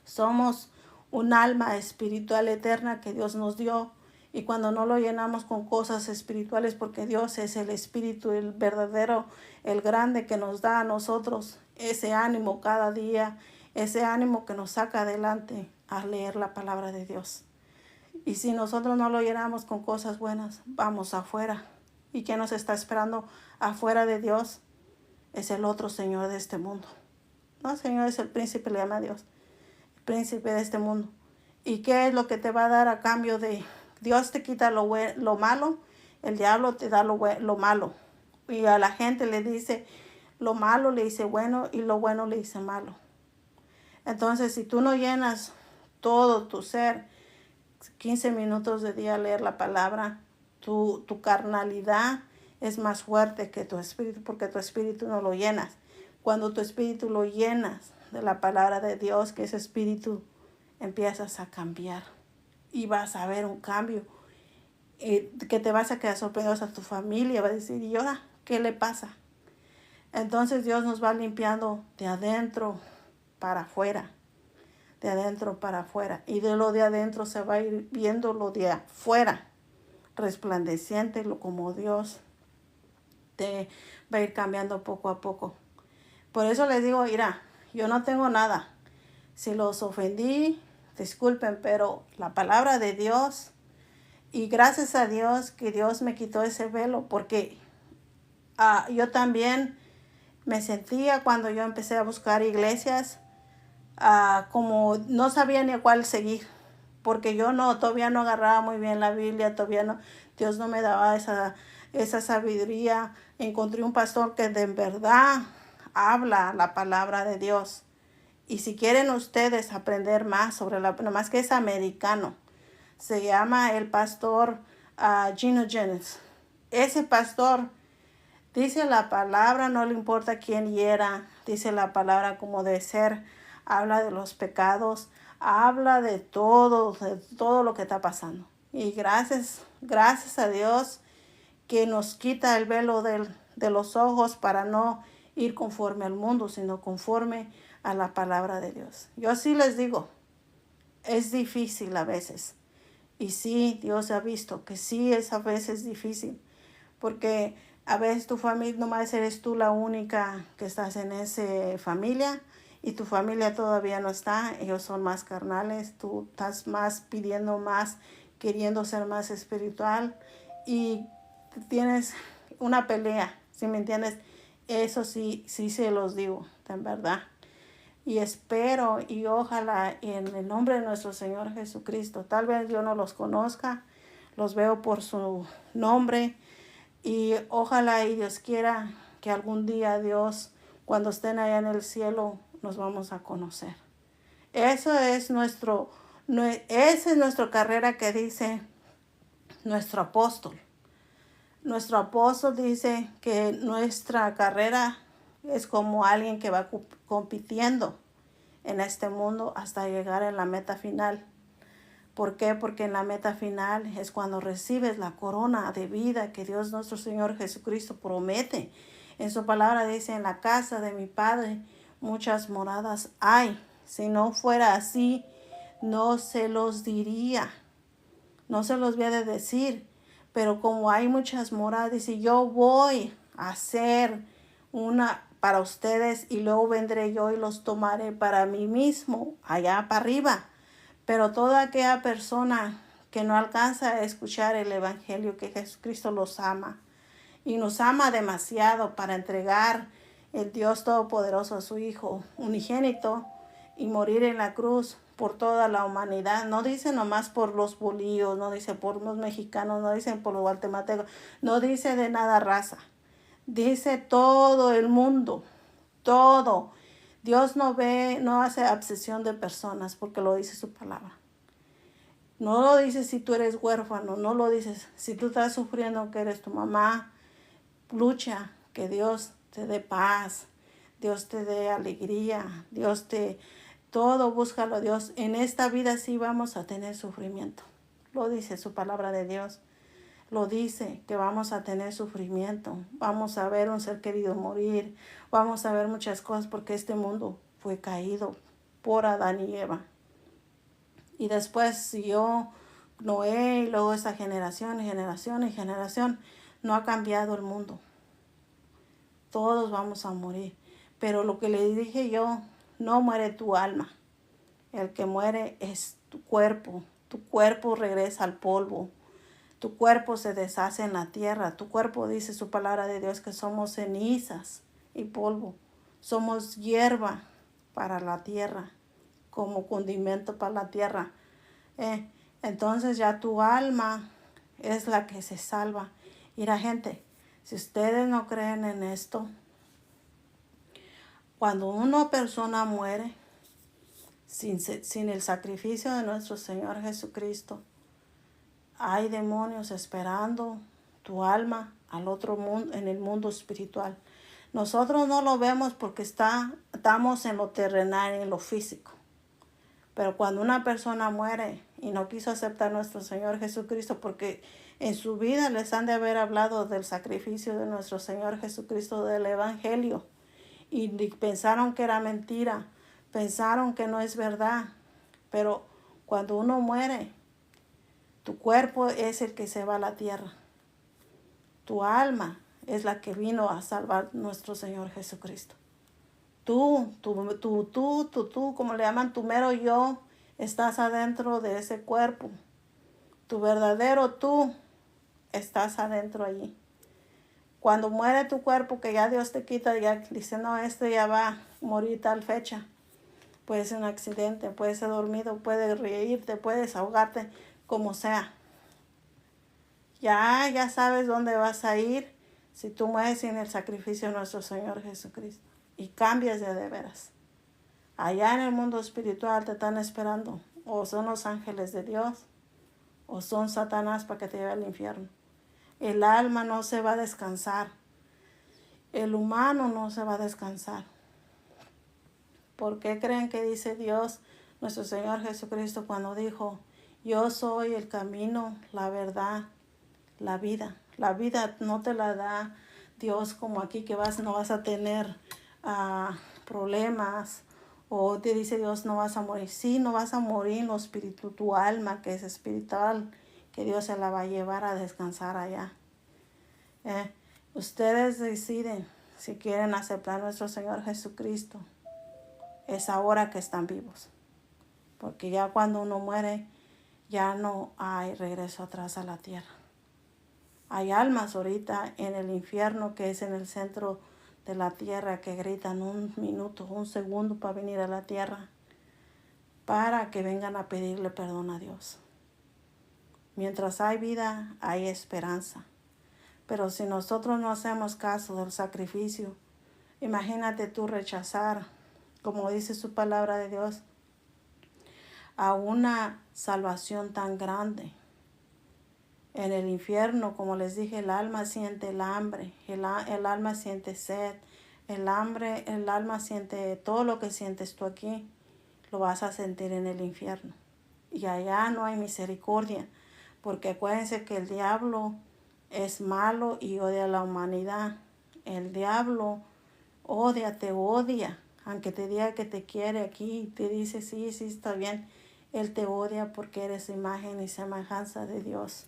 somos un alma espiritual eterna que Dios nos dio. Y cuando no lo llenamos con cosas espirituales, porque Dios es el espíritu, el verdadero, el grande que nos da a nosotros ese ánimo cada día, ese ánimo que nos saca adelante a leer la palabra de Dios. Y si nosotros no lo llenamos con cosas buenas, vamos afuera. ¿Y quién nos está esperando afuera de Dios? Es el otro señor de este mundo. No, Señor, es el príncipe, le llama a Dios. El príncipe de este mundo. ¿Y qué es lo que te va a dar a cambio de Dios te quita lo malo, el diablo te da lo malo? Y a la gente le dice lo malo, le dice bueno, y lo bueno le dice malo. Entonces, si tú no llenas todo tu ser, 15 minutos de día a leer la palabra, tu carnalidad es más fuerte que tu espíritu, porque tu espíritu no lo llenas. Cuando tu espíritu lo llenas de la palabra de Dios, que ese espíritu empiezas a cambiar y vas a ver un cambio que te vas a quedar sorprendido a tu familia, va a decir, ¿y ahora qué le pasa? Entonces Dios nos va limpiando de adentro para afuera, de adentro para afuera, y de lo de adentro se va a ir viendo lo de afuera, resplandeciente, como Dios te va a ir cambiando poco a poco. Por eso les digo, mira, yo no tengo nada. Si los ofendí, disculpen, pero la palabra de Dios, y gracias a Dios que Dios me quitó ese velo, porque yo también me sentía cuando yo empecé a buscar iglesias, como no sabía ni a cuál seguir, porque yo todavía no agarraba muy bien la Biblia, todavía no, Dios no me daba esa sabiduría. Encontré un pastor que de verdad habla la palabra de Dios. Y si quieren ustedes aprender más sobre nomás que es americano, se llama el pastor Gino Jennings. Ese pastor dice la palabra, no le importa quién hiera, dice la palabra como debe ser, habla de los pecados, habla de todo lo que está pasando. Y gracias a Dios que nos quita el velo de los ojos para no ir conforme al mundo, sino conforme a la palabra de Dios. Yo sí les digo, es difícil a veces. Y sí, Dios ha visto que sí es a veces difícil, porque a veces tu familia, nomás eres tú la única que estás en esa familia, y tu familia todavía no está, ellos son más carnales, tú estás más pidiendo más, queriendo ser más espiritual, y tienes una pelea, ¿sí me entiendes? Eso sí se los digo, en verdad. Y espero y ojalá en el nombre de nuestro Señor Jesucristo, tal vez yo no los conozca, los veo por su nombre, y ojalá y Dios quiera que algún día Dios, cuando estén allá en el cielo, nos vamos a conocer. Esa es nuestra carrera que dice nuestro apóstol. Nuestro apóstol dice que nuestra carrera es como alguien que va compitiendo en este mundo hasta llegar a la meta final. ¿Por qué? Porque en la meta final es cuando recibes la corona de vida que Dios nuestro Señor Jesucristo promete. En su palabra dice, en la casa de mi Padre muchas moradas hay. Si no fuera así, no se los diría. No se los voy a decir. Pero como hay muchas moradas, dice, yo voy a hacer una para ustedes y luego vendré yo y los tomaré para mí mismo, allá para arriba. Pero toda aquella persona que no alcanza a escuchar el evangelio, que Jesucristo los ama y nos ama demasiado para entregar el Dios Todopoderoso a su Hijo unigénito y morir en la cruz por toda la humanidad. No dice nomás por los bolíos, no dice por los mexicanos, no dice por los guatemaltecos, no dice de nada raza. Dice todo el mundo, todo. Dios no hace acepción de personas, porque lo dice su palabra. No lo dice si tú eres huérfano, no lo dices si tú estás sufriendo, que eres tu mamá. Lucha, que Dios te dé paz, Dios te dé alegría, todo búscalo a Dios. En esta vida sí vamos a tener sufrimiento. Lo dice su palabra de Dios. Lo dice que vamos a tener sufrimiento. Vamos a ver un ser querido morir. Vamos a ver muchas cosas, porque este mundo fue caído por Adán y Eva. Y después siguió Noé, y luego esa generación y generación y generación. No ha cambiado el mundo. Todos vamos a morir. Pero lo que le dije yo, no muere tu alma. El que muere es tu cuerpo. Tu cuerpo regresa al polvo. Tu cuerpo se deshace en la tierra. Tu cuerpo, dice su palabra de Dios, que somos cenizas y polvo. Somos hierba para la tierra, como condimento para la tierra. Entonces ya tu alma es la que se salva. Y la gente, si ustedes no creen en esto, cuando una persona muere sin el sacrificio de nuestro Señor Jesucristo, hay demonios esperando tu alma al otro mundo, en el mundo espiritual. Nosotros no lo vemos porque estamos en lo terrenal, en lo físico. Pero cuando una persona muere y no quiso aceptar a nuestro Señor Jesucristo, porque en su vida les han de haber hablado del sacrificio de nuestro Señor Jesucristo, del Evangelio, y pensaron que era mentira, pensaron que no es verdad. Pero cuando uno muere, tu cuerpo es el que se va a la tierra. Tu alma es la que vino a salvar nuestro Señor Jesucristo. Tú, como le llaman, tu mero yo, estás adentro de ese cuerpo. Tu verdadero tú, estás adentro allí. Cuando muere tu cuerpo, que ya Dios te quita, ya dice, no, ya va a morir tal fecha. Puede ser un accidente, puede ser dormido, puedes reírte, puedes ahogarte, como sea. Ya sabes dónde vas a ir si tú mueres sin el sacrificio de nuestro Señor Jesucristo. Y cambias de veras. Allá en el mundo espiritual te están esperando. O son los ángeles de Dios, o son Satanás para que te lleve al infierno. El alma no se va a descansar. El humano no se va a descansar. ¿Por qué creen que dice Dios, nuestro Señor Jesucristo, cuando dijo, yo soy el camino, la verdad, la vida? La vida no te la da Dios como aquí que no vas a tener problemas, o te dice Dios no vas a morir. Sí, no vas a morir en lo espíritu, tu alma que es espiritual, que Dios se la va a llevar a descansar allá. Ustedes deciden si quieren aceptar a nuestro Señor Jesucristo. Es ahora que están vivos, porque ya cuando uno muere ya no hay regreso atrás a la tierra. Hay almas ahorita en el infierno, que es en el centro de la tierra, que gritan un minuto, un segundo para venir a la tierra, para que vengan a pedirle perdón a Dios. Mientras hay vida, hay esperanza. Pero si nosotros no hacemos caso del sacrificio, imagínate tú rechazar, como dice su palabra de Dios, a una salvación tan grande. En el infierno, como les dije, el alma siente el hambre, el alma siente sed, el alma siente todo lo que sientes tú aquí, lo vas a sentir en el infierno. Y allá no hay misericordia, porque acuérdense que el diablo es malo y odia a la humanidad. El diablo te odia, aunque te diga que te quiere aquí, te dice sí, está bien, él te odia porque eres imagen y semejanza de Dios.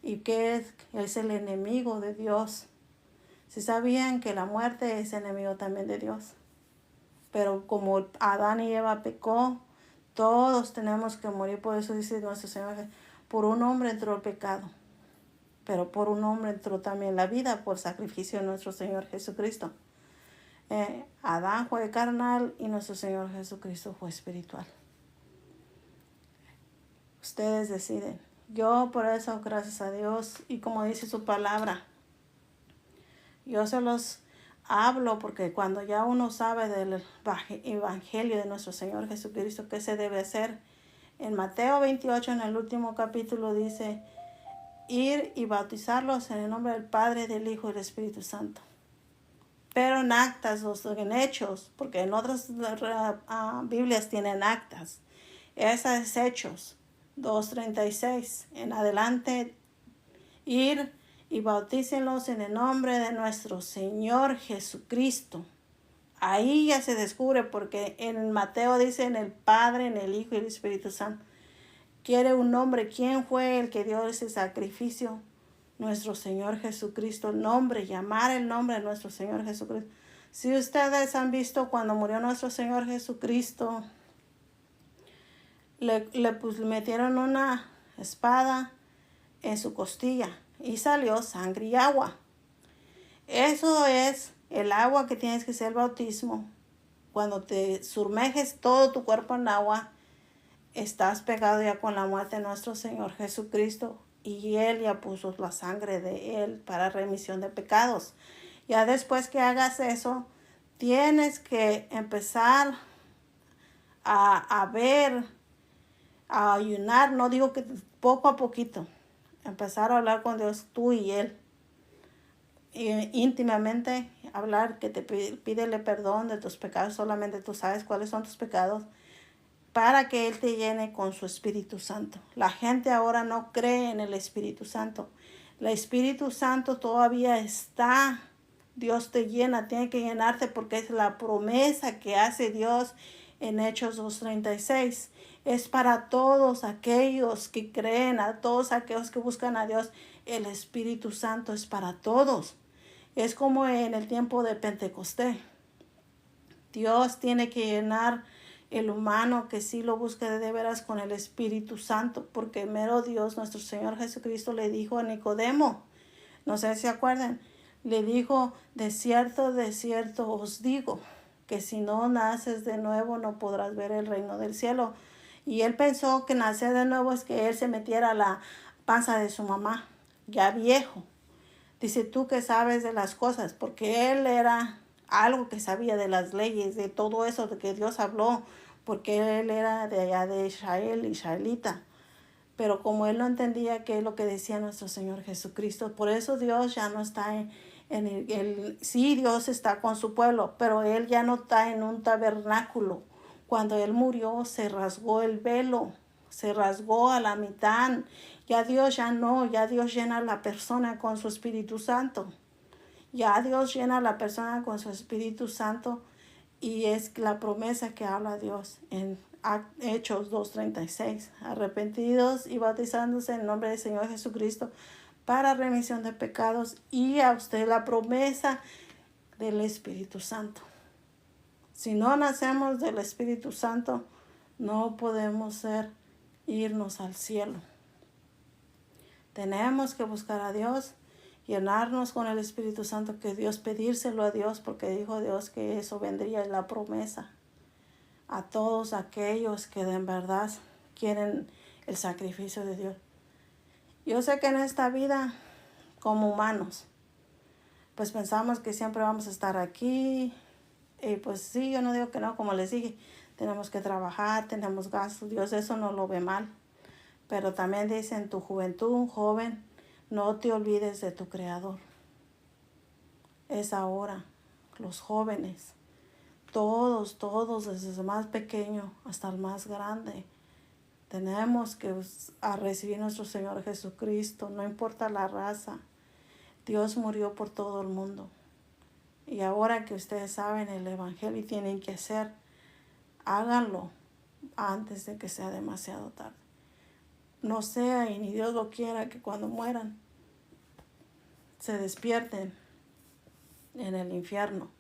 ¿Y qué es? Es el enemigo de Dios. Si sabían que la muerte es enemigo también de Dios. Pero como Adán y Eva pecó, todos tenemos que morir. Por eso dice nuestro Señor, por un hombre entró el pecado, pero por un hombre entró también la vida, por sacrificio de nuestro Señor Jesucristo. Adán fue carnal y nuestro Señor Jesucristo fue espiritual. Ustedes deciden. Yo por eso, gracias a Dios, y como dice su palabra, yo se los hablo porque cuando ya uno sabe del Evangelio de nuestro Señor Jesucristo, ¿qué se debe hacer? En Mateo 28, en el último capítulo, dice, ir y bautizarlos en el nombre del Padre, del Hijo y del Espíritu Santo. Pero en actas, en hechos, porque en otras Biblias tienen actas. Esa es Hechos 2:36. En adelante, ir y bautícenlos en el nombre de nuestro Señor Jesucristo. Ahí ya se descubre, porque en Mateo dice en el Padre, en el Hijo y el Espíritu Santo. Quiere un nombre. ¿Quién fue el que dio ese sacrificio? Nuestro Señor Jesucristo. El nombre, llamar el nombre de nuestro Señor Jesucristo. Si ustedes han visto cuando murió nuestro Señor Jesucristo, le metieron una espada en su costilla y salió sangre y agua. Eso es el agua que tienes que hacer el bautismo. Cuando te sumerges todo tu cuerpo en agua, estás pegado ya con la muerte de nuestro Señor Jesucristo. Y Él ya puso la sangre de Él para remisión de pecados. Ya después que hagas eso, tienes que empezar a ver, a ayunar. No digo que poco a poquito. Empezar a hablar con Dios, tú y Él. Íntimamente hablar, que te pídele perdón de tus pecados. Solamente tú sabes cuáles son tus pecados, para que Él te llene con su Espíritu Santo. La gente ahora no cree en el Espíritu Santo. El Espíritu Santo todavía está. Dios te llena, tiene que llenarte, porque es la promesa que hace Dios en Hechos 2:36. Es para todos aquellos que creen, a todos aquellos que buscan a Dios. El Espíritu Santo es para todos. Es como en el tiempo de Pentecostés. Dios tiene que llenar el humano que sí lo busque de veras con el Espíritu Santo, porque mero Dios, nuestro Señor Jesucristo, le dijo a Nicodemo, no sé si se acuerdan, le dijo, de cierto os digo, que si no naces de nuevo no podrás ver el reino del cielo. Y él pensó que nacer de nuevo es que él se metiera a la panza de su mamá, ya viejo. Dice, tú que sabes de las cosas, porque él era algo que sabía de las leyes, de todo eso de que Dios habló, porque él era de allá de Israel, israelita. Pero como él no entendía qué es lo que decía nuestro Señor Jesucristo, por eso Dios ya no está sí, Dios está con su pueblo, pero él ya no está en un tabernáculo. Cuando él murió, se rasgó el velo, se rasgó a la mitad. Ya Dios ya no, ya Dios llena a la persona con su Espíritu Santo. Ya Dios llena a la persona con su Espíritu Santo, y es la promesa que habla Dios en Hechos 2:36. Arrepentidos y bautizándose en el nombre del Señor Jesucristo para remisión de pecados, y a usted la promesa del Espíritu Santo. Si no nacemos del Espíritu Santo, no podemos irnos al cielo. Tenemos que buscar a Dios, llenarnos con el Espíritu Santo, que Dios, pedírselo a Dios, porque dijo Dios que eso vendría en la promesa a todos aquellos que de verdad quieren el sacrificio de Dios. Yo sé que en esta vida, como humanos, pues pensamos que siempre vamos a estar aquí, y pues sí, yo no digo que no, como les dije, tenemos que trabajar, tenemos gastos, Dios eso no lo ve mal. Pero también dice, en tu juventud, joven, no te olvides de tu Creador. Es ahora, los jóvenes, todos, desde el más pequeño hasta el más grande, tenemos que recibir a nuestro Señor Jesucristo, no importa la raza. Dios murió por todo el mundo. Y ahora que ustedes saben el Evangelio y tienen que hacer, háganlo antes de que sea demasiado tarde. No sea, y ni Dios lo quiera, que cuando mueran se despierten en el infierno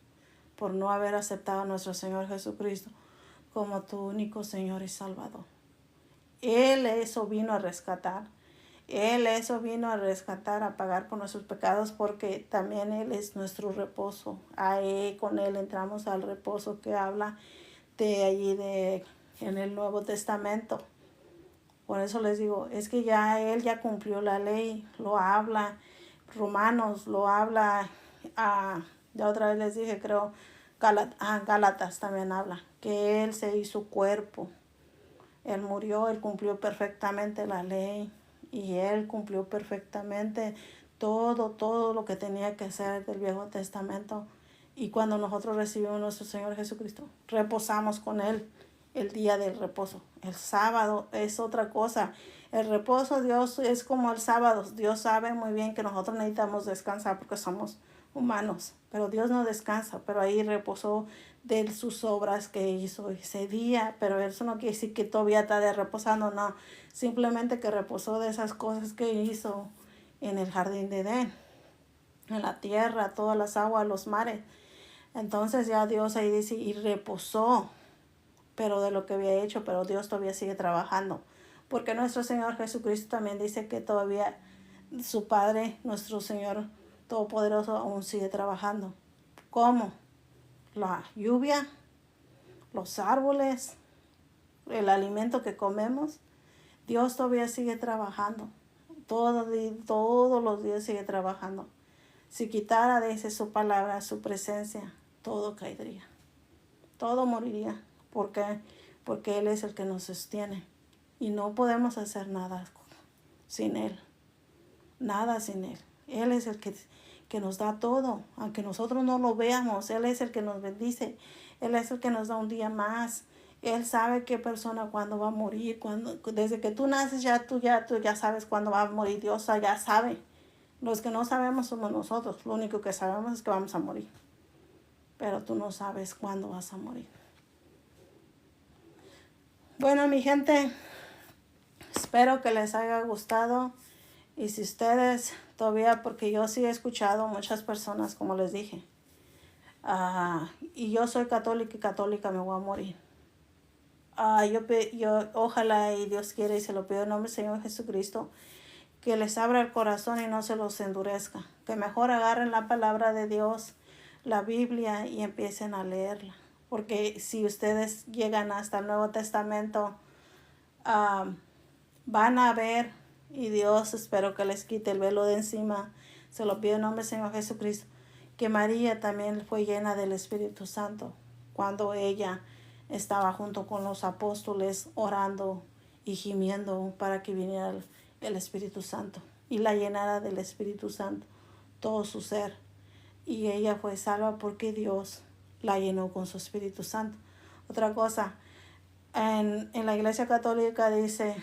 por no haber aceptado a nuestro Señor Jesucristo como tu único Señor y Salvador. Él eso vino a rescatar. Él eso vino a rescatar, a pagar por nuestros pecados, porque también Él es nuestro reposo. Con Él entramos al reposo que habla de allí en el Nuevo Testamento. Por eso les digo, es que ya Él ya cumplió la ley, lo habla, Romanos lo habla, ya otra vez les dije, creo, Gálatas también habla, que Él se hizo cuerpo, Él murió, Él cumplió perfectamente la ley, y Él cumplió perfectamente todo lo que tenía que hacer del Viejo Testamento. Y cuando nosotros recibimos a nuestro Señor Jesucristo, reposamos con Él. El día del reposo. El sábado es otra cosa. El reposo, Dios es como el sábado. Dios sabe muy bien que nosotros necesitamos descansar porque somos humanos. Pero Dios no descansa. Pero ahí reposó de sus obras que hizo ese día. Pero eso no quiere decir que todavía está reposando. No. Simplemente que reposó de esas cosas que hizo en el jardín de Edén. En la tierra, todas las aguas, los mares. Entonces ya Dios ahí dice, y reposó. Pero de lo que había hecho, pero Dios todavía sigue trabajando. Porque nuestro Señor Jesucristo también dice que todavía su Padre, nuestro Señor Todopoderoso, aún sigue trabajando. ¿Cómo? La lluvia, los árboles, el alimento que comemos, Dios todavía sigue trabajando. Todos los días sigue trabajando. Si quitara de ese su palabra, su presencia, todo caería. Todo moriría. ¿Por qué? Porque Él es el que nos sostiene. Y no podemos hacer nada sin Él. Nada sin Él. Él es el que nos da todo. Aunque nosotros no lo veamos, Él es el que nos bendice. Él es el que nos da un día más. Él sabe qué persona cuándo va a morir. Desde que tú naces tú ya sabes cuándo va a morir. Dios ya sabe. Los que no sabemos somos nosotros. Lo único que sabemos es que vamos a morir. Pero tú no sabes cuándo vas a morir. Bueno, mi gente, espero que les haya gustado. Y si ustedes todavía, porque yo sí he escuchado muchas personas, como les dije, y yo soy católica y católica me voy a morir. Yo ojalá y Dios quiere y se lo pido en nombre del Señor Jesucristo, que les abra el corazón y no se los endurezca. Que mejor agarren la palabra de Dios, la Biblia, y empiecen a leerla. Porque si ustedes llegan hasta el Nuevo Testamento, van a ver, y Dios espero que les quite el velo de encima. Se lo pido en nombre del Señor Jesucristo. Que María también fue llena del Espíritu Santo cuando ella estaba junto con los apóstoles orando y gimiendo para que viniera el Espíritu Santo y la llenara del Espíritu Santo todo su ser. Y ella fue salva porque Dios la llenó con su Espíritu Santo. Otra cosa, en la Iglesia Católica dice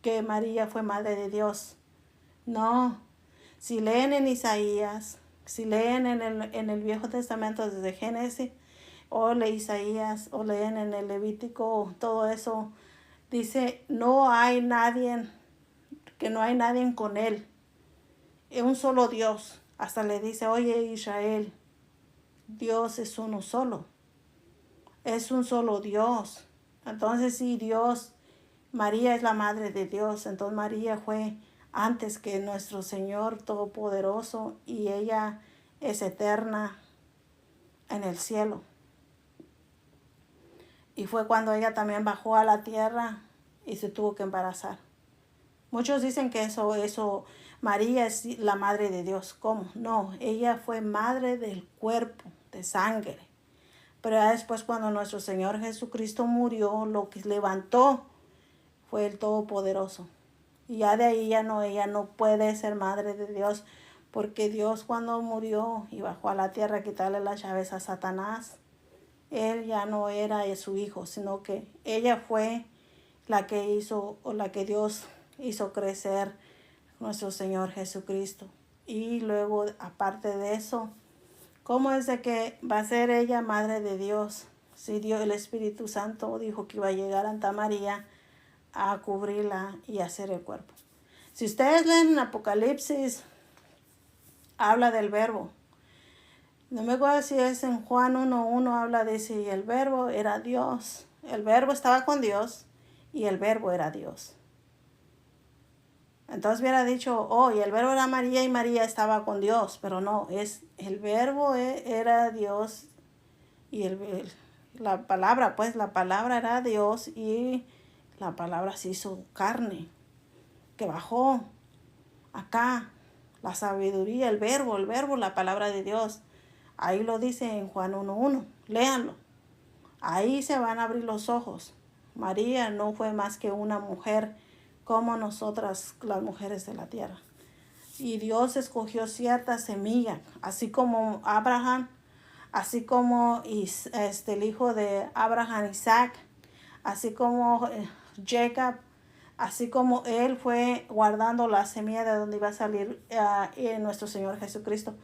que María fue madre de Dios. No, si leen en Isaías, si leen en el Viejo Testamento desde Génesis, o leen Isaías, o leen en el Levítico, todo eso, dice, no hay nadie con él. Es un solo Dios. Hasta le dice, oye Israel, Dios es uno solo. Es un solo Dios. Entonces sí, María es la madre de Dios. Entonces María fue antes que nuestro Señor Todopoderoso y ella es eterna en el cielo. Y fue cuando ella también bajó a la tierra y se tuvo que embarazar. Muchos dicen que María es la madre de Dios. ¿Cómo? No, ella fue madre del cuerpo, de sangre. Pero ya después cuando nuestro Señor Jesucristo murió, lo que levantó fue el Todopoderoso. Y ya de ahí ella no puede ser madre de Dios, porque Dios cuando murió y bajó a la tierra a quitarle las llaves a Satanás, Él ya no era su hijo, sino que ella fue la que Dios hizo crecer nuestro Señor Jesucristo. Y luego, aparte de eso, ¿cómo es de que va a ser ella madre de Dios? Si Dios, el Espíritu Santo, dijo que iba a llegar a Santa María a cubrirla y hacer el cuerpo. Si ustedes leen en Apocalipsis, habla del verbo. No me acuerdo si es en Juan 1:1, habla de si el verbo era Dios. El verbo estaba con Dios y el verbo era Dios. Entonces hubiera dicho, y el verbo era María y María estaba con Dios, pero no, el verbo era Dios y la palabra era Dios y la palabra se hizo carne, que bajó acá, la sabiduría, el verbo, la palabra de Dios. Ahí lo dice en Juan 1:1, léanlo. Ahí se van a abrir los ojos. María no fue más que una mujer como nosotras, las mujeres de la tierra. Y Dios escogió cierta semilla, así como Abraham, así como el hijo de Abraham, Isaac, así como Jacob, así como él fue guardando la semilla de donde iba a salir nuestro Señor Jesucristo.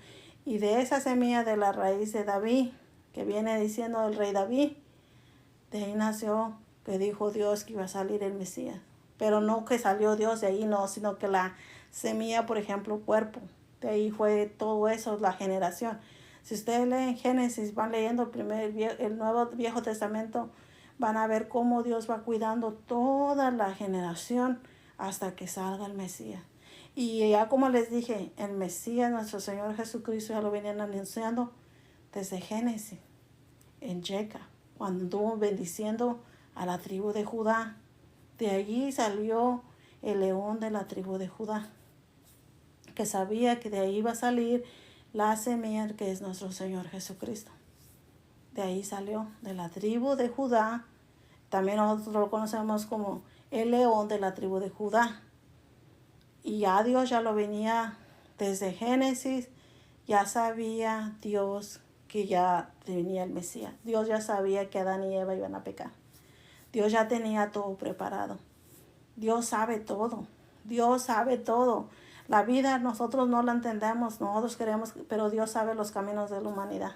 Y de esa semilla de la raíz de David, que viene diciendo el rey David, de ahí nació que dijo Dios que iba a salir el Mesías. Pero no que salió Dios de ahí, no, sino que la semilla, por ejemplo, cuerpo. De ahí fue todo eso, la generación. Si ustedes leen Génesis, van leyendo el Nuevo Viejo Testamento, van a ver cómo Dios va cuidando toda la generación hasta que salga el Mesías. Y ya como les dije, el Mesías, nuestro Señor Jesucristo, ya lo venían anunciando desde Génesis, en Jacob, cuando estuvo bendiciendo a la tribu de Judá. De allí salió el león de la tribu de Judá, que sabía que de ahí iba a salir la semilla que es nuestro Señor Jesucristo. De ahí salió, de la tribu de Judá. También nosotros lo conocemos como el león de la tribu de Judá. Y ya Dios ya lo venía desde Génesis, ya sabía Dios que ya venía el Mesías. Dios ya sabía que Adán y Eva iban a pecar. Dios ya tenía todo preparado. Dios sabe todo. Dios sabe todo. La vida nosotros no la entendemos, nosotros queremos, pero Dios sabe los caminos de la humanidad.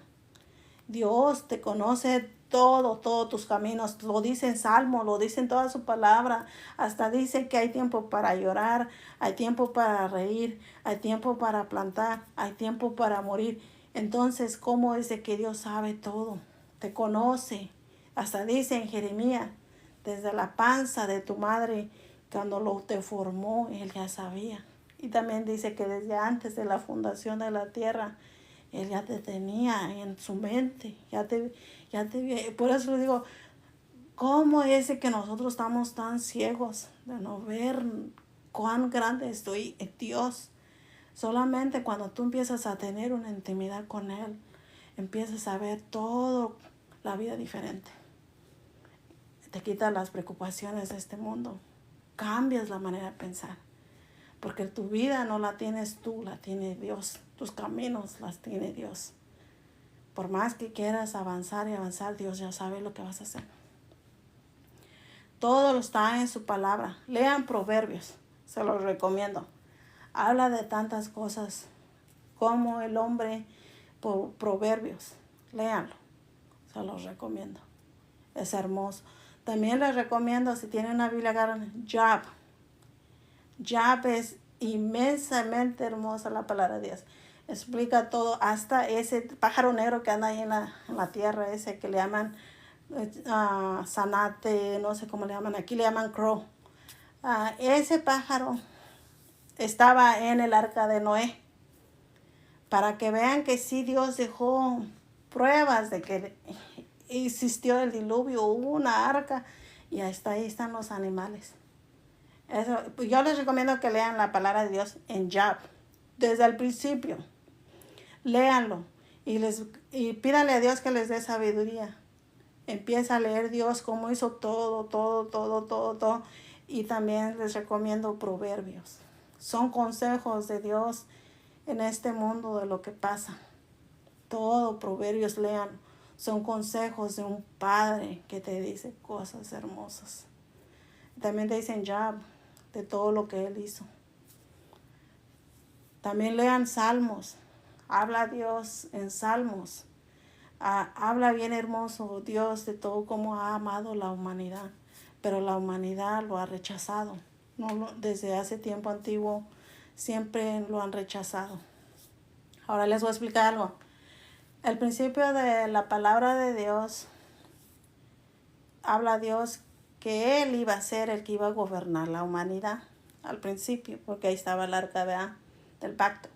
Dios te conoce todos tus caminos. Lo dice en Salmo, lo dice en toda su palabra. Hasta dice que hay tiempo para llorar, hay tiempo para reír, hay tiempo para plantar, hay tiempo para morir. Entonces, ¿cómo es de que Dios sabe todo? Te conoce. Hasta dice en Jeremías, desde la panza de tu madre, cuando te formó, Él ya sabía. Y también dice que desde antes de la fundación de la tierra, Él ya te tenía en su mente, por eso le digo, ¿cómo es de que nosotros estamos tan ciegos de no ver cuán grande estoy en Dios? Solamente cuando tú empiezas a tener una intimidad con Él, empiezas a ver toda la vida diferente. Te quitas las preocupaciones de este mundo, cambias la manera de pensar. Porque tu vida no la tienes tú, la tiene Dios. Tus caminos las tiene Dios. Por más que quieras avanzar y avanzar, Dios ya sabe lo que vas a hacer. Todo lo está en su palabra. Lean Proverbios, se los recomiendo. Habla de tantas cosas como el hombre por Proverbios. Léanlo, se los recomiendo. Es hermoso. También les recomiendo, si tienen una Biblia, agarren Job. Job es inmensamente hermosa la palabra de Dios. Explica todo, hasta ese pájaro negro que anda ahí en la tierra, ese que le llaman zanate, no sé cómo le llaman, aquí le llaman crow. Ese pájaro estaba en el arca de Noé. Para que vean que sí Dios dejó pruebas de que existió el diluvio, hubo una arca y hasta ahí están los animales. Eso, yo les recomiendo que lean la palabra de Dios en Job, desde el principio. Léanlo y pídanle a Dios que les dé sabiduría. Empieza a leer Dios cómo hizo todo. Y también les recomiendo Proverbios. Son consejos de Dios en este mundo de lo que pasa. Todo Proverbios lean. Son consejos de un padre que te dice cosas hermosas. También te dicen Job, de todo lo que él hizo. También lean Salmos. Habla Dios en Salmos. Habla bien hermoso Dios de todo cómo ha amado la humanidad. Pero la humanidad lo ha rechazado. Desde hace tiempo antiguo siempre lo han rechazado. Ahora les voy a explicar algo. El principio de la palabra de Dios, habla Dios que Él iba a ser el que iba a gobernar la humanidad al principio, porque ahí estaba el arca del pacto.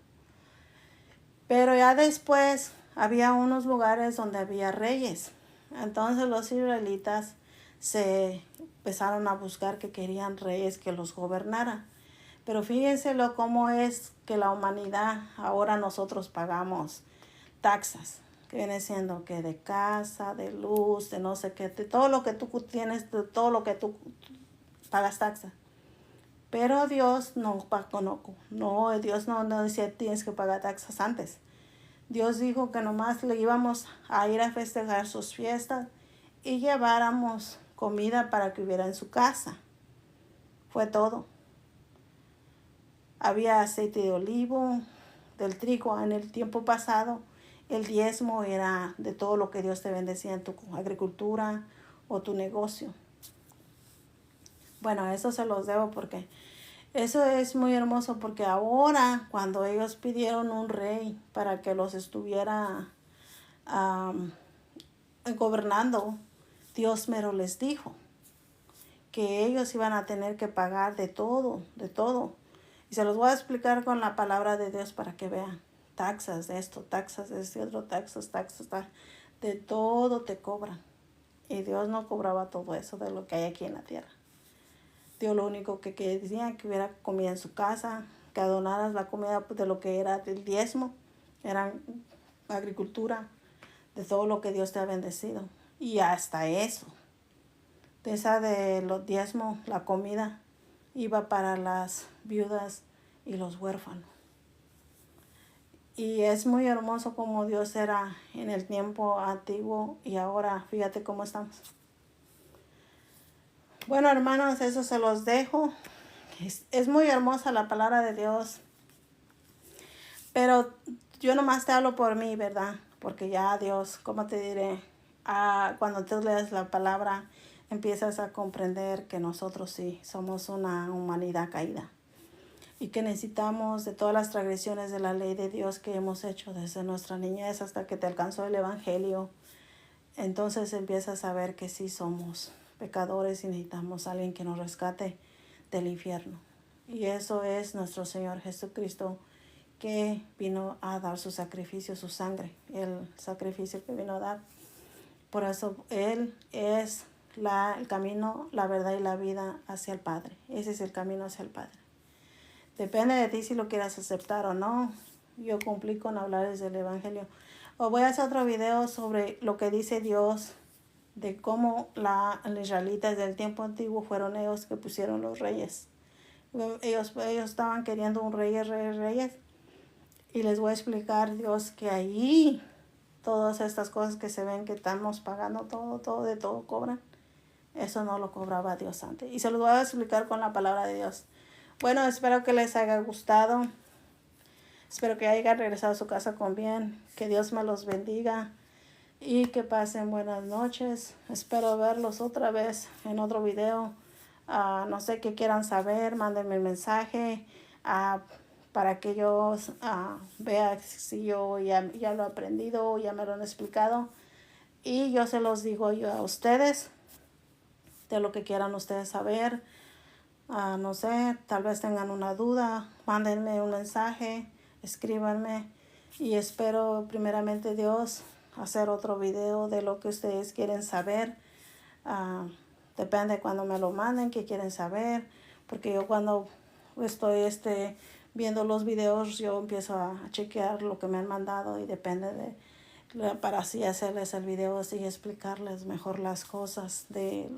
Pero ya después había unos lugares donde había reyes. Entonces los israelitas se empezaron a buscar que querían reyes que los gobernaran. Pero fíjense cómo es que la humanidad, ahora nosotros pagamos taxas, que viene siendo que de casa, de luz, de no sé qué, de todo lo que tú tienes, de todo lo que tú pagas taxa. Pero Dios Dios no decía tienes que pagar taxas antes. Dios dijo que nomás le íbamos a ir a festejar sus fiestas y lleváramos comida para que hubiera en su casa. Fue todo. Había aceite de olivo, del trigo. En el tiempo pasado, el diezmo era de todo lo que Dios te bendecía en tu agricultura o tu negocio. Bueno, eso se los debo porque eso es muy hermoso, porque ahora cuando ellos pidieron un rey para que los estuviera gobernando, Dios mero les dijo que ellos iban a tener que pagar de todo. Y se los voy a explicar con la palabra de Dios para que vean. Taxas de esto, taxas de este otro, taxas, de todo te cobran. Y Dios no cobraba todo eso de lo que hay aquí en la tierra. Dios lo único que decía que hubiera comida en su casa, que donaras la comida de lo que era del diezmo, era agricultura, de todo lo que Dios te ha bendecido. Y hasta eso, de esa de los diezmos, la comida iba para las viudas y los huérfanos. Y es muy hermoso como Dios era en el tiempo antiguo y ahora fíjate cómo estamos. Bueno, hermanos, eso se los dejo. Es muy hermosa la palabra de Dios. Pero yo nomás te hablo por mí, ¿verdad? Porque ya Dios, ¿cómo te diré? Cuando tú lees la palabra, empiezas a comprender que nosotros sí somos una humanidad caída. Y que necesitamos de todas las transgresiones de la ley de Dios que hemos hecho desde nuestra niñez hasta que te alcanzó el Evangelio. Entonces empiezas a ver que sí somos pecadores y necesitamos a alguien que nos rescate del infierno. Y eso es nuestro Señor Jesucristo, que vino a dar su sacrificio, su sangre, el sacrificio que vino a dar. Por eso Él es el camino, la verdad y la vida hacia el Padre. Ese es el camino hacia el Padre. Depende de ti si lo quieras aceptar o no. Yo cumplí con hablarles del Evangelio. O voy a hacer otro video sobre lo que dice Dios, de cómo los israelitas del tiempo antiguo fueron ellos que pusieron los reyes. Ellos estaban queriendo un reyes. Y les voy a explicar, Dios, que ahí todas estas cosas que se ven que estamos pagando todo, de todo cobran. Eso no lo cobraba Dios antes. Y se los voy a explicar con la palabra de Dios. Bueno, espero que les haya gustado. Espero que hayan regresado a su casa con bien. Que Dios me los bendiga. Y que pasen buenas noches. Espero verlos otra vez en otro video. No sé qué quieran saber. Mándenme un mensaje. Para que yo vea si yo ya lo he aprendido, ya me lo han explicado. Y yo se los digo yo a ustedes, de lo que quieran ustedes saber. No sé, tal vez tengan una duda, mándenme un mensaje, escríbanme. Y espero primeramente Dios hacer otro video de lo que ustedes quieren saber. Depende cuando me lo manden, qué quieren saber. Porque yo cuando estoy viendo los videos, yo empiezo a chequear lo que me han mandado y depende para así hacerles el video, así explicarles mejor las cosas de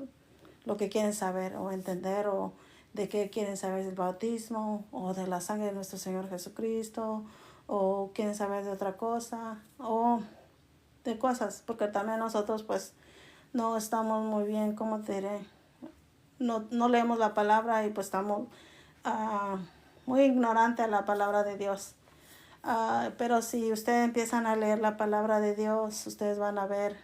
lo que quieren saber o entender, o de qué quieren saber del bautismo o de la sangre de nuestro Señor Jesucristo, o quieren saber de otra cosa o de cosas, porque también nosotros pues no estamos muy bien, ¿cómo te diré? No leemos la palabra y pues estamos muy ignorantes a la palabra de Dios. Pero si ustedes empiezan a leer la palabra de Dios, ustedes van a ver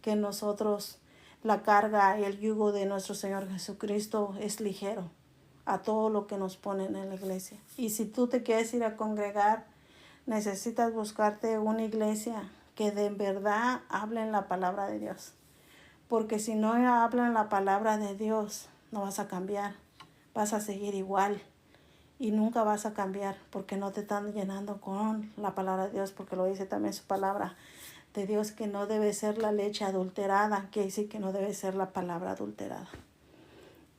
que nosotros, la carga y el yugo de nuestro Señor Jesucristo es ligero a todo lo que nos ponen en la iglesia. Y si tú te quieres ir a congregar, necesitas buscarte una iglesia que de verdad hablen la palabra de Dios. Porque si no hablan la palabra de Dios, no vas a cambiar. Vas a seguir igual. Y nunca vas a cambiar porque no te están llenando con la palabra de Dios. Porque lo dice también su palabra de Dios, que no debe ser la leche adulterada. Que dice que no debe ser la palabra adulterada.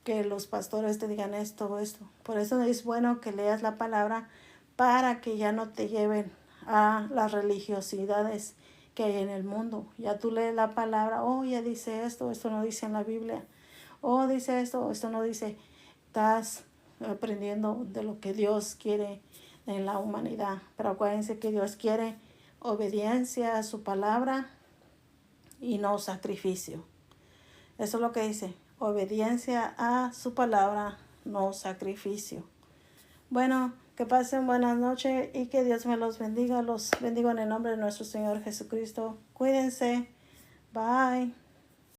Que los pastores te digan esto. Por eso es bueno que leas la palabra, para que ya no te lleven a las religiosidades que hay en el mundo. Ya tú lees la palabra, ya dice esto no dice en la Biblia. Dice esto no dice. Estás aprendiendo de lo que Dios quiere en la humanidad. Pero acuérdense que Dios quiere obediencia a su palabra y no sacrificio. Eso es lo que dice. Obediencia a su palabra, no sacrificio. Bueno, que pasen buenas noches y que Dios me los bendiga. Los bendigo en el nombre de nuestro Señor Jesucristo. Cuídense. Bye.